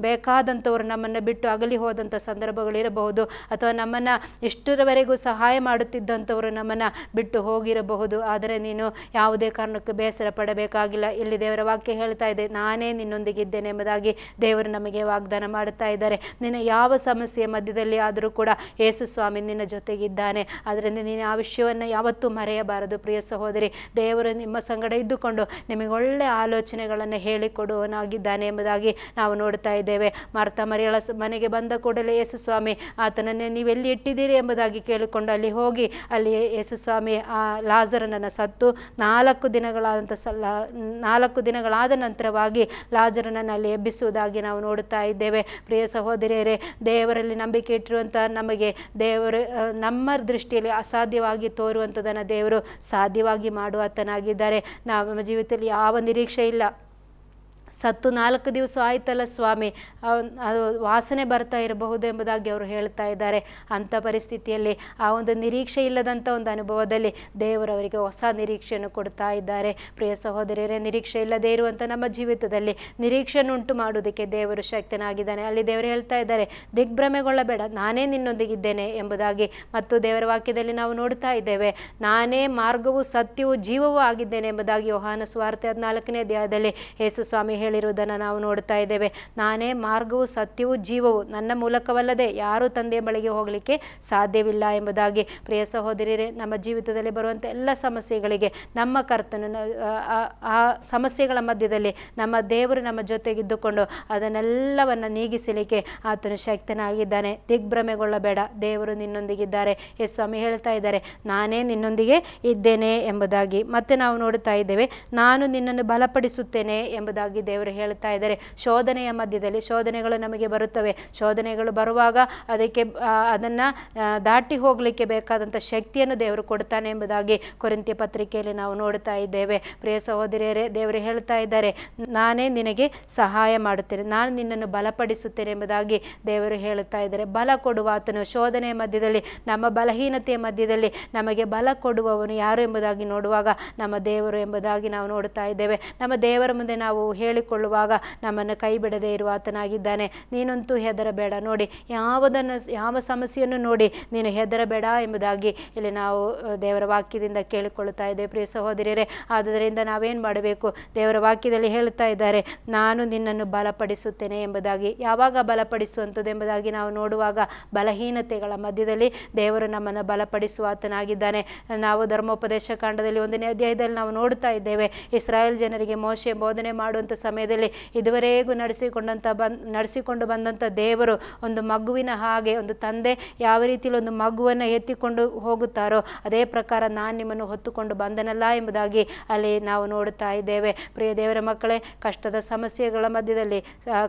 ಬೇಕಾದಂಥವರು ನಮ್ಮನ್ನು ಬಿಟ್ಟು ಅಗಲಿ ಹೋದಂಥ ಸಂದರ್ಭಗಳಿರಬಹುದು, ಅಥವಾ ನಮ್ಮನ್ನು ಇಷ್ಟರವರೆಗೂ ಸಹಾಯ ಮಾಡುತ್ತಿದ್ದಂಥವರು ನಮ್ಮನ್ನು ಬಿಟ್ಟು ಹೋಗಿರಬಹುದು. ಆದರೆ ನೀನು ಯಾವುದೇ ಕಾರಣಕ್ಕೂ ಬೇಸರ ಪಡಬೇಕಾಗಿಲ್ಲ. ಇಲ್ಲಿ ದೇವರ ವಾಕ್ಯ ಹೇಳ್ತಾ ಇದೆ, ನಾನೇ ನಿನ್ನೊಂದಿಗಿದ್ದೇನೆ ಎಂಬುದಾಗಿ ದೇವರು ನಮಗೆ ವಾಗ್ದಾನ ಮಾಡುತ್ತಾ ಇದ್ದಾರೆ. ನಿನ್ನ ಯಾವ ಸಮಸ್ಯೆಯ ಮಧ್ಯದಲ್ಲಿ ಆದರೂ ಕೂಡ ಯೇಸು ಸ್ವಾಮಿ ನಿನ್ನ ಜೊತೆಗಿದ್ದಾನೆ. ಅದರಿಂದ ನೀನು ಆ ವಿಷಯವನ್ನು ಯಾವತ್ತೂ ಮರೆಯಬಾರದು. ಪ್ರಿಯ ಸಹೋದರಿ, ದೇವರು ನಿಮ್ಮ ಸಂಗಡ ಇದ್ದುಕೊಂಡು ನಿಮಗೆ ಒಳ್ಳೆಯ ಆಲೋಚನೆಗಳನ್ನು ಹೇಳಿಕೊಡುವನಾಗಿದ್ದಾನೆ ಎಂಬುದಾಗಿ ನಾವು ನೋಡ್ತಾ ಇದ್ದೇವೆ. ಮಾರ್ತಾ ಮರಿಯಳ ಮನೆಗೆ ಬಂದ ಕೂಡಲೇ ಯೇಸು ಸ್ವಾಮಿ ಆತನನ್ನೇ ನೀವೆಲ್ಲಿ ಇಟ್ಟಿದ್ದೀರಿ ಎಂಬುದಾಗಿ ಕೇಳಿಕೊಂಡು ಅಲ್ಲಿ ಹೋಗಿ, ಅಲ್ಲಿ ಯೇಸು ಸ್ವಾಮಿ ಆ ಲಾಜರನನ್ನು ಸತ್ತು 4 ದಿನಗಳಾದ ನಂತರವಾಗಿ ಲಾಜರನನ್ನು ಅಲ್ಲಿ ಎಬ್ಬಿಸುವುದಾಗಿ ನಾವು ನೋಡುತ್ತಾ ಇದ್ದೇವೆ. ಪ್ರಿಯ ಸಹೋದರಿಯರೇ, ದೇವರಲ್ಲಿ ನಂಬಿಕೆ ಇಟ್ಟಿರುವಂಥ ನಮಗೆ ದೇವರು ನಮ್ಮ ದೃಷ್ಟಿಯಲ್ಲಿ ಅಸಾಧ್ಯವಾಗಿ ತೋರುವಂಥದ್ದನ್ನು ದೇವರು ಸಾಧ್ಯವಾಗಿ ಮಾಡುವಾತನಾಗಿದ್ದಾರೆ. ನಮ್ಮ ಜೀವಿತದಲ್ಲಿ ಯಾವ ನಿರೀಕ್ಷೆ ಇಲ್ಲ, ಸತ್ತು 4 ದಿವಸ ಆಯ್ತಲ್ಲ ಸ್ವಾಮಿ, ಅದು ವಾಸನೆ ಬರ್ತಾ ಇರಬಹುದು ಎಂಬುದಾಗಿ ಅವರು ಹೇಳ್ತಾ ಇದ್ದಾರೆ. ಅಂಥ ಪರಿಸ್ಥಿತಿಯಲ್ಲಿ ಆ ಒಂದು ನಿರೀಕ್ಷೆ ಇಲ್ಲದಂಥ ಒಂದು ಅನುಭವದಲ್ಲಿ ದೇವರವರಿಗೆ ಹೊಸ ನಿರೀಕ್ಷೆಯನ್ನು ಕೊಡ್ತಾ ಇದ್ದಾರೆ. ಪ್ರಿಯ ಸಹೋದರಿಯರೇ, ನಿರೀಕ್ಷೆ ಇಲ್ಲದೇ ಇರುವಂಥ ನಮ್ಮ ಜೀವಿತದಲ್ಲಿ ನಿರೀಕ್ಷೆಯನ್ನುಂಟು ಮಾಡುವುದಕ್ಕೆ ದೇವರು ಶಕ್ತನಾಗಿದ್ದಾನೆ. ಅಲ್ಲಿ ದೇವರು ಹೇಳ್ತಾ ಇದ್ದಾರೆ, ದಿಗ್ಭ್ರಮೆಗೊಳ್ಳಬೇಡ, ನಾನೇ ನಿನ್ನೊಂದಿಗಿದ್ದೇನೆ ಎಂಬುದಾಗಿ. ಮತ್ತು ದೇವರ ವಾಕ್ಯದಲ್ಲಿ ನಾವು ನೋಡ್ತಾ ಇದ್ದೇವೆ, ನಾನೇ ಮಾರ್ಗವೂ ಸತ್ಯವೂ ಜೀವವೂ ಆಗಿದ್ದೇನೆ ಎಂಬುದಾಗಿ ಯೋಹಾನ ಸುವಾರ್ತೆ 14ನೇ ಅಧ್ಯಾಯದಲ್ಲಿ ಯೇಸು ಸ್ವಾಮಿ ಹೇಳಿರುವುದನ್ನು ನಾವು ನೋಡ್ತಾ ಇದ್ದೇವೆ. ನಾನೇ ಮಾರ್ಗವೂ ಸತ್ಯವೂ ಜೀವವು, ನನ್ನ ಮೂಲಕವಲ್ಲದೆ ಯಾರೂ ತಂದೆಯ ಬಳಿಗೆ ಹೋಗಲಿಕ್ಕೆ ಸಾಧ್ಯವಿಲ್ಲ ಎಂಬುದಾಗಿ. ಪ್ರಿಯ ಸಹೋದರಿಯರೇ, ನಮ್ಮ ಜೀವಿತದಲ್ಲಿ ಬರುವಂಥ ಎಲ್ಲ ಸಮಸ್ಯೆಗಳಿಗೆ ನಮ್ಮ ಕರ್ತನು ಆ ಸಮಸ್ಯೆಗಳ ಮಧ್ಯದಲ್ಲಿ ನಮ್ಮ ದೇವರು ನಮ್ಮ ಜೊತೆಗಿದ್ದುಕೊಂಡು ಅದನ್ನೆಲ್ಲವನ್ನು ನೀಗಿಸಲಿಕ್ಕೆ ಆತನು ಶಕ್ತನಾಗಿದ್ದಾನೆ. ದಿಗ್ಭ್ರಮೆಗೊಳ್ಳಬೇಡ, ದೇವರು ನಿನ್ನೊಂದಿಗಿದ್ದಾರೆ. ಯೇಸು ಸ್ವಾಮಿ ಹೇಳ್ತಾ ಇದ್ದಾರೆ, ನಾನೇ ನಿನ್ನೊಂದಿಗೆ ಇದ್ದೇನೆ ಎಂಬುದಾಗಿ. ಮತ್ತೆ ನಾವು ನೋಡುತ್ತಾ ಇದ್ದೇವೆ, ನಾನು ನಿನ್ನನ್ನು ಬಲಪಡಿಸುತ್ತೇನೆ ಎಂಬುದಾಗಿ ದೇವರು ಹೇಳ್ತಾ ಇದ್ದಾರೆ. ಶೋಧನೆಯ ಮಧ್ಯದಲ್ಲಿ ಶೋಧನೆಗಳು ನಮಗೆ ಬರುತ್ತವೆ. ಶೋಧನೆಗಳು ಬರುವಾಗ ಅದನ್ನು ದಾಟಿ ಹೋಗಲಿಕ್ಕೆ ಬೇಕಾದಂಥ ಶಕ್ತಿಯನ್ನು ದೇವರು ಕೊಡ್ತಾನೆ ಎಂಬುದಾಗಿ ಕೊರಿಂಥ್ಯ ಪತ್ರಿಕೆಯಲ್ಲಿ ನಾವು ನೋಡ್ತಾ ಇದ್ದೇವೆ. ಪ್ರಿಯ ಸಹೋದರಿಯರೇ, ದೇವರು ಹೇಳ್ತಾ ಇದ್ದಾರೆ, ನಾನೇ ನಿನಗೆ ಸಹಾಯ ಮಾಡುತ್ತೇನೆ, ನಾನು ನಿನ್ನನ್ನು ಬಲಪಡಿಸುತ್ತೇನೆ ಎಂಬುದಾಗಿ ದೇವರು ಹೇಳುತ್ತಾ ಇದ್ದಾರೆ. ಬಲ ಕೊಡುವಾತನು ಶೋಧನೆಯ ಮಧ್ಯದಲ್ಲಿ, ನಮ್ಮ ಬಲಹೀನತೆಯ ಮಧ್ಯದಲ್ಲಿ ನಮಗೆ ಬಲ ಕೊಡುವವನು ಯಾರು ಎಂಬುದಾಗಿ ನೋಡುವಾಗ ನಮ್ಮ ದೇವರು ಎಂಬುದಾಗಿ ನಾವು ನೋಡುತ್ತಾ ಇದ್ದೇವೆ. ನಮ್ಮ ದೇವರ ಮುಂದೆ ನಾವು ಹೇಳಿಕೊಳ್ಳುವಾಗ ನಮ್ಮನ್ನು ಕೈ ಬಿಡದೆ ಇರುವ ಆತನಾಗಿದ್ದಾನೆ. ನೀನಂತೂ ಹೆದರಬೇಡ. ನೋಡಿ, ಯಾವ ಸಮಸ್ಯೆಯನ್ನು ನೋಡಿ ನೀನು ಹೆದರಬೇಡ ಎಂಬುದಾಗಿ ಇಲ್ಲಿ ನಾವು ದೇವರ ವಾಕ್ಯದಿಂದ ಕೇಳಿಕೊಳ್ಳುತ್ತಾ ಇದ್ದೇವೆ. ಪ್ರಿಯ ಸಹೋದರಿಯರೇ, ಆದ್ದರಿಂದ ನಾವೇನು ಮಾಡಬೇಕು? ದೇವರ ವಾಕ್ಯದಲ್ಲಿ ಹೇಳ್ತಾ ಇದ್ದಾರೆ, ನಾನು ನಿನ್ನನ್ನು ಬಲಪಡಿಸುತ್ತೇನೆ ಎಂಬುದಾಗಿ. ಯಾವಾಗ ಬಲಪಡಿಸುವಂಥದ್ದು ಎಂಬುದಾಗಿ ನಾವು ನೋಡುವಾಗ ಬಲಹೀನತೆಗಳ ಮಧ್ಯದಲ್ಲಿ ದೇವರು ನಮ್ಮನ್ನು ಬಲಪಡಿಸುವ ಆತನಾಗಿದ್ದಾನೆ. ನಾವು ಧರ್ಮೋಪದೇಶ ಕಾಂಡದಲ್ಲಿ 1ನೇ ಅಧ್ಯಾಯದಲ್ಲಿ ನಾವು ನೋಡ್ತಾ ಇದ್ದೇವೆ, ಇಸ್ರಾಯೇಲ್ ಜನರಿಗೆ ಮೋಶೆ ಬೋಧನೆ ಮಾಡುವಂಥ ಸಮಯದಲ್ಲಿ ಇದುವರೆಗೂ ನಡೆಸಿಕೊಂಡು ಬಂದಂಥ ದೇವರು ಒಂದು ಮಗುವಿನ ಹಾಗೆ, ಒಂದು ತಂದೆ ಯಾವ ರೀತಿಯಲ್ಲಿ ಒಂದು ಮಗುವನ್ನು ಎತ್ತಿಕೊಂಡು ಹೋಗುತ್ತಾರೋ ಅದೇ ಪ್ರಕಾರ ನಾನು ನಿಮ್ಮನ್ನು ಹೊತ್ತುಕೊಂಡು ಬಂದನಲ್ಲ ಎಂಬುದಾಗಿ ಅಲ್ಲಿ ನಾವು ನೋಡುತ್ತಾ ಇದ್ದೇವೆ. ಪ್ರಿಯ ದೇವರ ಮಕ್ಕಳೇ,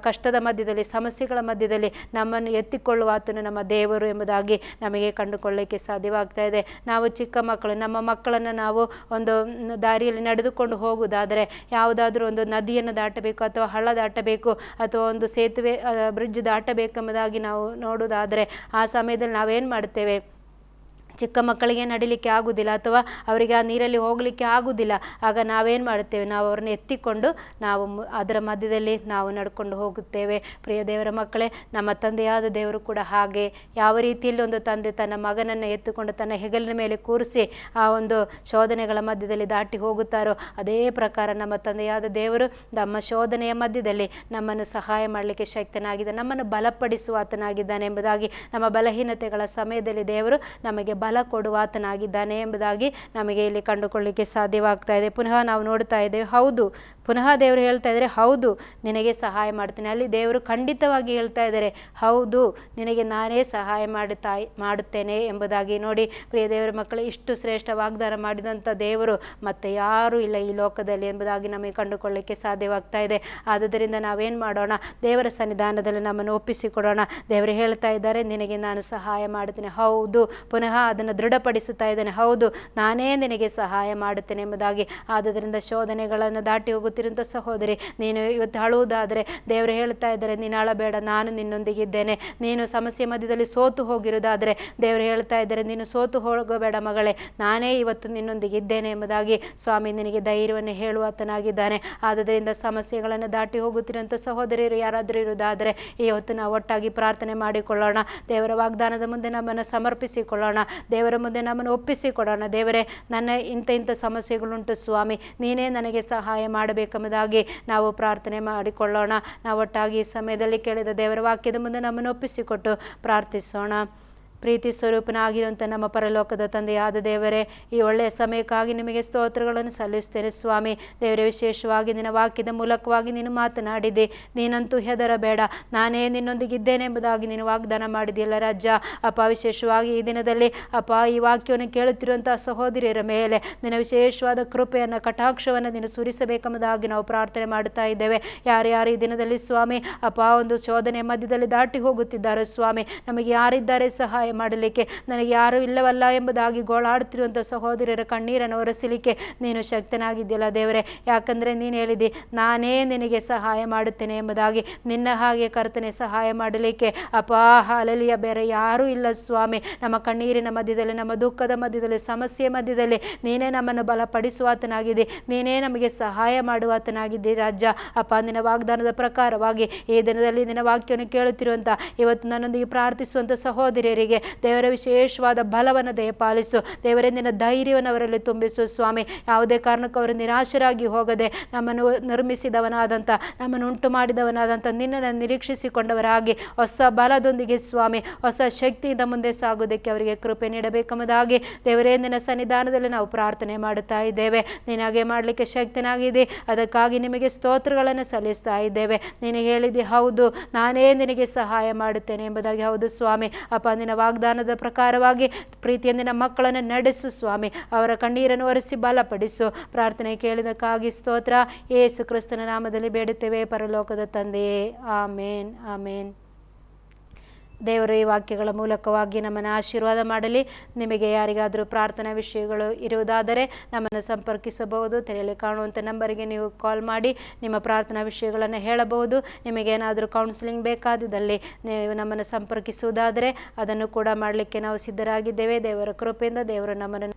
ಕಷ್ಟದ ಮಧ್ಯದಲ್ಲಿ ಸಮಸ್ಯೆಗಳ ಮಧ್ಯದಲ್ಲಿ ನಮ್ಮನ್ನು ಎತ್ತಿಕೊಳ್ಳುವ ಆತನು ನಮ್ಮ ದೇವರು ಎಂಬುದಾಗಿ ನಮಗೆ ಕಂಡುಕೊಳ್ಳಲಿಕ್ಕೆ ಸಾಧ್ಯವಾಗ್ತಾ ಇದೆ. ನಾವು ಚಿಕ್ಕ ಮಕ್ಕಳು, ನಮ್ಮ ಮಕ್ಕಳನ್ನು ನಾವು ಒಂದು ದಾರಿಯಲ್ಲಿ ನಡೆದುಕೊಂಡು ಹೋಗುವುದಾದರೆ, ಯಾವುದಾದ್ರೂ ಒಂದು ನದಿಯನ್ನು ದಾಟಬೇಕು ಅಥವಾ ಹಳ್ಳ ದಾಟಬೇಕು ಅಥವಾ ಒಂದು ಸೇತುವೆ ಬ್ರಿಡ್ಜ್ ದಾಟಬೇಕೆಂಬುದಾಗಿ ನಾವು ನೋಡುವುದಾದರೆ ಆ ಸಮಯದಲ್ಲಿ ನಾವೇನು ಮಾಡ್ತೇವೆ? ಚಿಕ್ಕ ಮಕ್ಕಳಿಗೆ ನಡಿಲಿಕ್ಕೆ ಆಗುವುದಿಲ್ಲ ಅಥವಾ ಅವರಿಗೆ ಆ ನೀರಲ್ಲಿ ಹೋಗಲಿಕ್ಕೆ ಆಗುವುದಿಲ್ಲ. ಆಗ ನಾವೇನು ಮಾಡುತ್ತೇವೆ? ನಾವು ಅವ್ರನ್ನ ಎತ್ತಿಕೊಂಡು ನಾವು ಅದರ ಮಧ್ಯದಲ್ಲಿ ನಾವು ನಡ್ಕೊಂಡು ಹೋಗುತ್ತೇವೆ. ಪ್ರಿಯ ದೇವರ ಮಕ್ಕಳೇ, ನಮ್ಮ ತಂದೆಯಾದ ದೇವರು ಕೂಡ ಹಾಗೆ ಯಾವ ರೀತಿಯಲ್ಲಿ ಒಂದು ತಂದೆ ತನ್ನ ಮಗನನ್ನು ಎತ್ತುಕೊಂಡು ತನ್ನ ಹೆಗಲಿನ ಮೇಲೆ ಕೂರಿಸಿ ಆ ಒಂದು ಶೋಧನೆಗಳ ಮಧ್ಯದಲ್ಲಿ ದಾಟಿ ಹೋಗುತ್ತಾರೋ ಅದೇ ಪ್ರಕಾರ ನಮ್ಮ ತಂದೆಯಾದ ದೇವರು ನಮ್ಮ ಶೋಧನೆಯ ಮಧ್ಯದಲ್ಲಿ ನಮ್ಮನ್ನು ಸಹಾಯ ಮಾಡಲಿಕ್ಕೆ ಶಕ್ತನಾಗಿದ್ದಾನೆ, ನಮ್ಮನ್ನು ಬಲಪಡಿಸುವ ಆತನಾಗಿದ್ದಾನೆ ಎಂಬುದಾಗಿ, ನಮ್ಮ ಬಲಹೀನತೆಗಳ ಸಮಯದಲ್ಲಿ ದೇವರು ನಮಗೆ ಬಲ ಕೊಡುವ ಆತನಾಗಿದ್ದಾನೆ ಎಂಬುದಾಗಿ ನಮಗೆ ಇಲ್ಲಿ ಕಂಡುಕೊಳ್ಳಲಿಕ್ಕೆ ಸಾಧ್ಯವಾಗ್ತಾ ಇದೆ. ಪುನಃ ನಾವು ನೋಡ್ತಾ ಇದ್ದೇವೆ, ಹೌದು, ಪುನಃ ದೇವರು ಹೇಳ್ತಾ ಇದ್ದಾರೆ, ಹೌದು ನಿನಗೆ ಸಹಾಯ ಮಾಡ್ತೇನೆ. ಅಲ್ಲಿ ದೇವರು ಖಂಡಿತವಾಗಿ ಹೇಳ್ತಾ ಇದ್ದಾರೆ, ಹೌದು ನಿನಗೆ ನಾನೇ ಸಹಾಯ ಮಾಡುತ್ತೇನೆ ಎಂಬುದಾಗಿ. ನೋಡಿ ಪ್ರಿಯ ದೇವರ ಮಕ್ಕಳೇ, ಇಷ್ಟು ಶ್ರೇಷ್ಠ ವಾಗ್ದಾನ ಮಾಡಿದಂಥ ದೇವರು ಮತ್ತೆ ಯಾರೂ ಇಲ್ಲ ಈ ಲೋಕದಲ್ಲಿ ಎಂಬುದಾಗಿ ನಮಗೆ ಕಂಡುಕೊಳ್ಳಲಿಕ್ಕೆ ಸಾಧ್ಯವಾಗ್ತಾ ಇದೆ. ಆದುದರಿಂದ ನಾವೇನು ಮಾಡೋಣ? ದೇವರ ಸನ್ನಿಧಾನದಲ್ಲಿ ನಮ್ಮನ್ನು ಒಪ್ಪಿಸಿಕೊಡೋಣ. ದೇವರು ಹೇಳ್ತಾ ಇದ್ದಾರೆ, ನಿನಗೆ ನಾನು ಸಹಾಯ ಮಾಡುತ್ತೇನೆ. ಹೌದು, ಪುನಃ ಅದನ್ನು ದೃಢಪಡಿಸುತ್ತಾ ಇದ್ದೇನೆ, ಹೌದು ನಾನೇ ನಿನಗೆ ಸಹಾಯ ಮಾಡುತ್ತೇನೆ ಎಂಬುದಾಗಿ. ಆದುದರಿಂದ ಶೋಧನೆಗಳನ್ನು ದಾಟಿ ಹೋಗುತ್ತಿರುವಂಥ ಸಹೋದರಿ, ನೀನು ಇವತ್ತು ಅಳುವುದಾದರೆ ದೇವರು ಹೇಳ್ತಾ ಇದ್ದಾರೆ, ನೀನು ಅಳಬೇಡ, ನಾನು ನಿನ್ನೊಂದಿಗಿದ್ದೇನೆ. ನೀನು ಸಮಸ್ಯೆ ಮಧ್ಯದಲ್ಲಿ ಸೋತು ಹೋಗಿರುವುದಾದರೆ ದೇವರು ಹೇಳ್ತಾ ಇದ್ದಾರೆ, ನೀನು ಸೋತು ಹೋಗಬೇಡ ಮಗಳೇ, ನಾನೇ ಇವತ್ತು ನಿನ್ನೊಂದಿಗಿದ್ದೇನೆ ಎಂಬುದಾಗಿ ಸ್ವಾಮಿ ನಿನಗೆ ಧೈರ್ಯವನ್ನು ಹೇಳುವಾತನಾಗಿದ್ದಾನೆ. ಆದುದರಿಂದ ಸಮಸ್ಯೆಗಳನ್ನು ದಾಟಿ ಹೋಗುತ್ತಿರುವಂಥ ಸಹೋದರಿಯರು ಯಾರಾದರೂ ಇರುವುದಾದರೆ ಈ ಹೊತ್ತು ನಾವು ಒಟ್ಟಾಗಿ ಪ್ರಾರ್ಥನೆ ಮಾಡಿಕೊಳ್ಳೋಣ. ದೇವರ ವಾಗ್ದಾನದ ಮುಂದೆ ನಮ್ಮನ್ನು ಸಮರ್ಪಿಸಿಕೊಳ್ಳೋಣ, ದೇವರ ಮುಂದೆ ನಮ್ಮನ್ನು ಒಪ್ಪಿಸಿಕೊಡೋಣ. ದೇವರೇ, ನನ್ನ ಇಂಥ ಸಮಸ್ಯೆಗಳುಂಟು ಸ್ವಾಮಿ, ನೀನೇ ನನಗೆ ಸಹಾಯ ಮಾಡಬೇಕೆಂಬುದಾಗಿ ನಾವು ಪ್ರಾರ್ಥನೆ ಮಾಡಿಕೊಳ್ಳೋಣ. ನಾವು ಒಟ್ಟಾಗಿ ಈ ಸಮಯದಲ್ಲಿ ಕೇಳಿದ ದೇವರ ವಾಕ್ಯದ ಮುಂದೆ ನಮ್ಮನ್ನು ಒಪ್ಪಿಸಿಕೊಟ್ಟು ಪ್ರಾರ್ಥಿಸೋಣ. ಪ್ರೀತಿ ಸ್ವರೂಪನಾಗಿರುವಂಥ ನಮ್ಮ ಪರಲೋಕದ ತಂದೆಯಾದ ದೇವರೇ, ಈ ಒಳ್ಳೆಯ ಸಮಯಕ್ಕಾಗಿ ನಿಮಗೆ ಸ್ತೋತ್ರಗಳನ್ನು ಸಲ್ಲಿಸ್ತೇನೆ ಸ್ವಾಮಿ. ದೇವರೇ, ವಿಶೇಷವಾಗಿ ನಿನ್ನ ವಾಕ್ಯದ ಮೂಲಕವಾಗಿ ನೀನು ಮಾತನಾಡಿದೆ, ನೀನಂತೂ ಹೆದರಬೇಡ, ನಾನೇ ನಿನ್ನೊಂದಿಗಿದ್ದೇನೆ ಎಂಬುದಾಗಿ ನೀನು ವಾಗ್ದಾನ ಮಾಡಿದೆಯಲ್ಲ ರಾಜ. ಅಪ್ಪ, ವಿಶೇಷವಾಗಿ ಈ ದಿನದಲ್ಲಿ ಅಪ್ಪ ಈ ವಾಕ್ಯವನ್ನು ಕೇಳುತ್ತಿರುವಂಥ ಸಹೋದರಿಯರ ಮೇಲೆ ನಿನ್ನ ವಿಶೇಷವಾದ ಕೃಪೆಯನ್ನು, ಕಟಾಕ್ಷವನ್ನು ನೀನು ಸುರಿಸಬೇಕೆಂಬುದಾಗಿ ನಾವು ಪ್ರಾರ್ಥನೆ ಮಾಡುತ್ತಾ ಇದ್ದೇವೆ. ಯಾರ್ಯಾರು ಈ ದಿನದಲ್ಲಿ ಸ್ವಾಮಿ ಅಪ್ಪ ಒಂದು ಶೋಧನೆ ಮಧ್ಯದಲ್ಲಿ ದಾಟಿ ಹೋಗುತ್ತಿದ್ದಾರೆ ಸ್ವಾಮಿ, ನಮಗೆ ಯಾರಿದ್ದಾರೆ ಸಹಾಯ ಮಾಡಲಿಕ್ಕೆ, ನನಗೆ ಯಾರೂ ಇಲ್ಲವಲ್ಲ ಎಂಬುದಾಗಿ ಗೋಳಾಡುತ್ತಿರುವಂಥ ಸಹೋದರರ ಕಣ್ಣೀರನ್ನು ಒರೆಸಲಿಕ್ಕೆ ನೀನು ಶಕ್ತನಾಗಿದ್ದಿಲ್ಲ ದೇವರೇ. ಯಾಕಂದರೆ ನೀನು ಹೇಳಿದಿ, ನಾನೇ ನಿನಗೆ ಸಹಾಯ ಮಾಡುತ್ತೇನೆ ಎಂಬುದಾಗಿ. ನಿನ್ನ ಹಾಗೆ ಕರ್ತನೆ ಸಹಾಯ ಮಾಡಲಿಕ್ಕೆ ಅಪ್ಪ ಹಾಲೆಲೂಯ ಬೇರೆ ಯಾರೂ ಇಲ್ಲ ಸ್ವಾಮಿ. ನಮ್ಮ ಕಣ್ಣೀರಿನ ಮಧ್ಯದಲ್ಲಿ, ನಮ್ಮ ದುಃಖದ ಮಧ್ಯದಲ್ಲಿ, ಸಮಸ್ಯೆ ಮಧ್ಯದಲ್ಲಿ ನೀನೇ ನಮ್ಮನ್ನು ಬಲಪಡಿಸುವಾತನಾಗಿದ್ದಿ, ನೀನೇ ನಮಗೆ ಸಹಾಯ ಮಾಡುವಾತನಾಗಿದ್ದಿ ರಾಜ. ಅಪ್ಪ, ನಿನ್ನ ವಾಗ್ದಾನದ ಪ್ರಕಾರವಾಗಿ ಈ ದಿನದಲ್ಲಿ ನಿನ್ನ ವಾಕ್ಯವನ್ನು ಕೇಳುತ್ತಿರುವಂಥ ಇವತ್ತು ನನ್ನೊಂದಿಗೆ ಪ್ರಾರ್ಥಿಸುವಂಥ ಸಹೋದರಿಯರಿಗೆ ದೇವರ ವಿಶೇಷವಾದ ಬಲವನ್ನು ದಯಪಾಲಿಸು. ದೇವರೇ, ನಿನ್ನ ಧೈರ್ಯವನ್ನು ಅವರಲ್ಲಿ ತುಂಬಿಸು ಸ್ವಾಮಿ. ಯಾವುದೇ ಕಾರಣಕ್ಕೂ ಅವರು ನಿರಾಶರಾಗಿ ಹೋಗದೆ ನಮ್ಮನ್ನು ನಿರ್ಮಿಸಿದವನಾದಂಥ, ನಮ್ಮನ್ನು ಉಂಟು ಮಾಡಿದವನಾದಂಥ ನಿನ್ನನ್ನು ನಿರೀಕ್ಷಿಸಿಕೊಂಡವರಾಗಿ ಹೊಸ ಬಲದೊಂದಿಗೆ ಸ್ವಾಮಿ, ಹೊಸ ಶಕ್ತಿಯಿಂದ ಮುಂದೆ ಸಾಗುವುದಕ್ಕೆ ಅವರಿಗೆ ಕೃಪೆ ನೀಡಬೇಕೆಂಬುದಾಗಿ ದೇವರೇ ನಿನ್ನ ಸನ್ನಿಧಾನದಲ್ಲಿ ನಾವು ಪ್ರಾರ್ಥನೆ ಮಾಡುತ್ತಾ ಇದ್ದೇವೆ. ನೀನಾಗೆ ಮಾಡಲಿಕ್ಕೆ ಶಕ್ತನಾಗಿದೆ, ಅದಕ್ಕಾಗಿ ನಿಮಗೆ ಸ್ತೋತ್ರಗಳನ್ನು ಸಲ್ಲಿಸ್ತಾ ಇದ್ದೇವೆ. ನೀನು ಹೇಳಿದೆ, ಹೌದು ನಾನೇ ನಿನಗೆ ಸಹಾಯ ಮಾಡುತ್ತೇನೆ ಎಂಬುದಾಗಿ. ಹೌದು ಸ್ವಾಮಿ. ಅಪ್ಪ, ನಿನ್ನ ವಾಗ್ದಾನದ ಪ್ರಕಾರವಾಗಿ ಪ್ರೀತಿಯ ನಿನ್ನ ಮಕ್ಕಳನ್ನು ನಡೆಸು ಸ್ವಾಮಿ, ಅವರ ಕಣ್ಣೀರನ್ನು ಒರೆಸಿ ಬಲಪಡಿಸು. ಪ್ರಾರ್ಥನೆ ಕೇಳಿದಕ್ಕಾಗಿ ಸ್ತೋತ್ರ. ಯೇಸು ಕ್ರಿಸ್ತನ ನಾಮದಲ್ಲಿ ಬೇಡುತ್ತೇವೆ ಪರಲೋಕದ ತಂದೆಯೇ, ಆಮೇನ್, ಆಮೇನ್. ದೇವರು ಈ ವಾಕ್ಯಗಳ ಮೂಲಕವಾಗಿ ನಮ್ಮನ್ನು ಆಶೀರ್ವಾದ ಮಾಡಲಿ. ನಿಮಗೆ ಯಾರಿಗಾದರೂ ಪ್ರಾರ್ಥನಾ ವಿಷಯಗಳು ಇರುವುದಾದರೆ ನಮ್ಮನ್ನು ಸಂಪರ್ಕಿಸಬಹುದು. ತೆರೆಯಲ್ಲಿ ಕಾಣುವಂಥ ನಂಬರಿಗೆ ನೀವು ಕಾಲ್ ಮಾಡಿ ನಿಮ್ಮ ಪ್ರಾರ್ಥನಾ ವಿಷಯಗಳನ್ನು ಹೇಳಬಹುದು. ನಿಮಗೇನಾದರೂ ಕೌನ್ಸಿಲಿಂಗ್ ಬೇಕಾದಲ್ಲಿ ನೀವು ನಮ್ಮನ್ನು ಸಂಪರ್ಕಿಸುವುದಾದರೆ ಅದನ್ನು ಕೂಡ ಮಾಡಲಿಕ್ಕೆ ನಾವು ಸಿದ್ಧರಾಗಿದ್ದೇವೆ. ದೇವರ ಕೃಪೆಯಿಂದ ದೇವರು ನಮ್ಮನ್ನು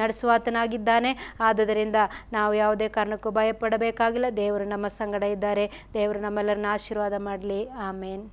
ನಡೆಸುವಾತನಾಗಿದ್ದಾನೆ. ಆದುದರಿಂದ ನಾವು ಯಾವುದೇ ಕಾರಣಕ್ಕೂ ಭಯಪಡಬೇಕಾಗಿಲ್ಲ. ದೇವರು ನಮ್ಮ ಸಂಗಡ ಇದ್ದಾರೆ. ದೇವರು ನಮ್ಮೆಲ್ಲರನ್ನ ಆಶೀರ್ವಾದ ಮಾಡಲಿ. ಆಮೇನ್.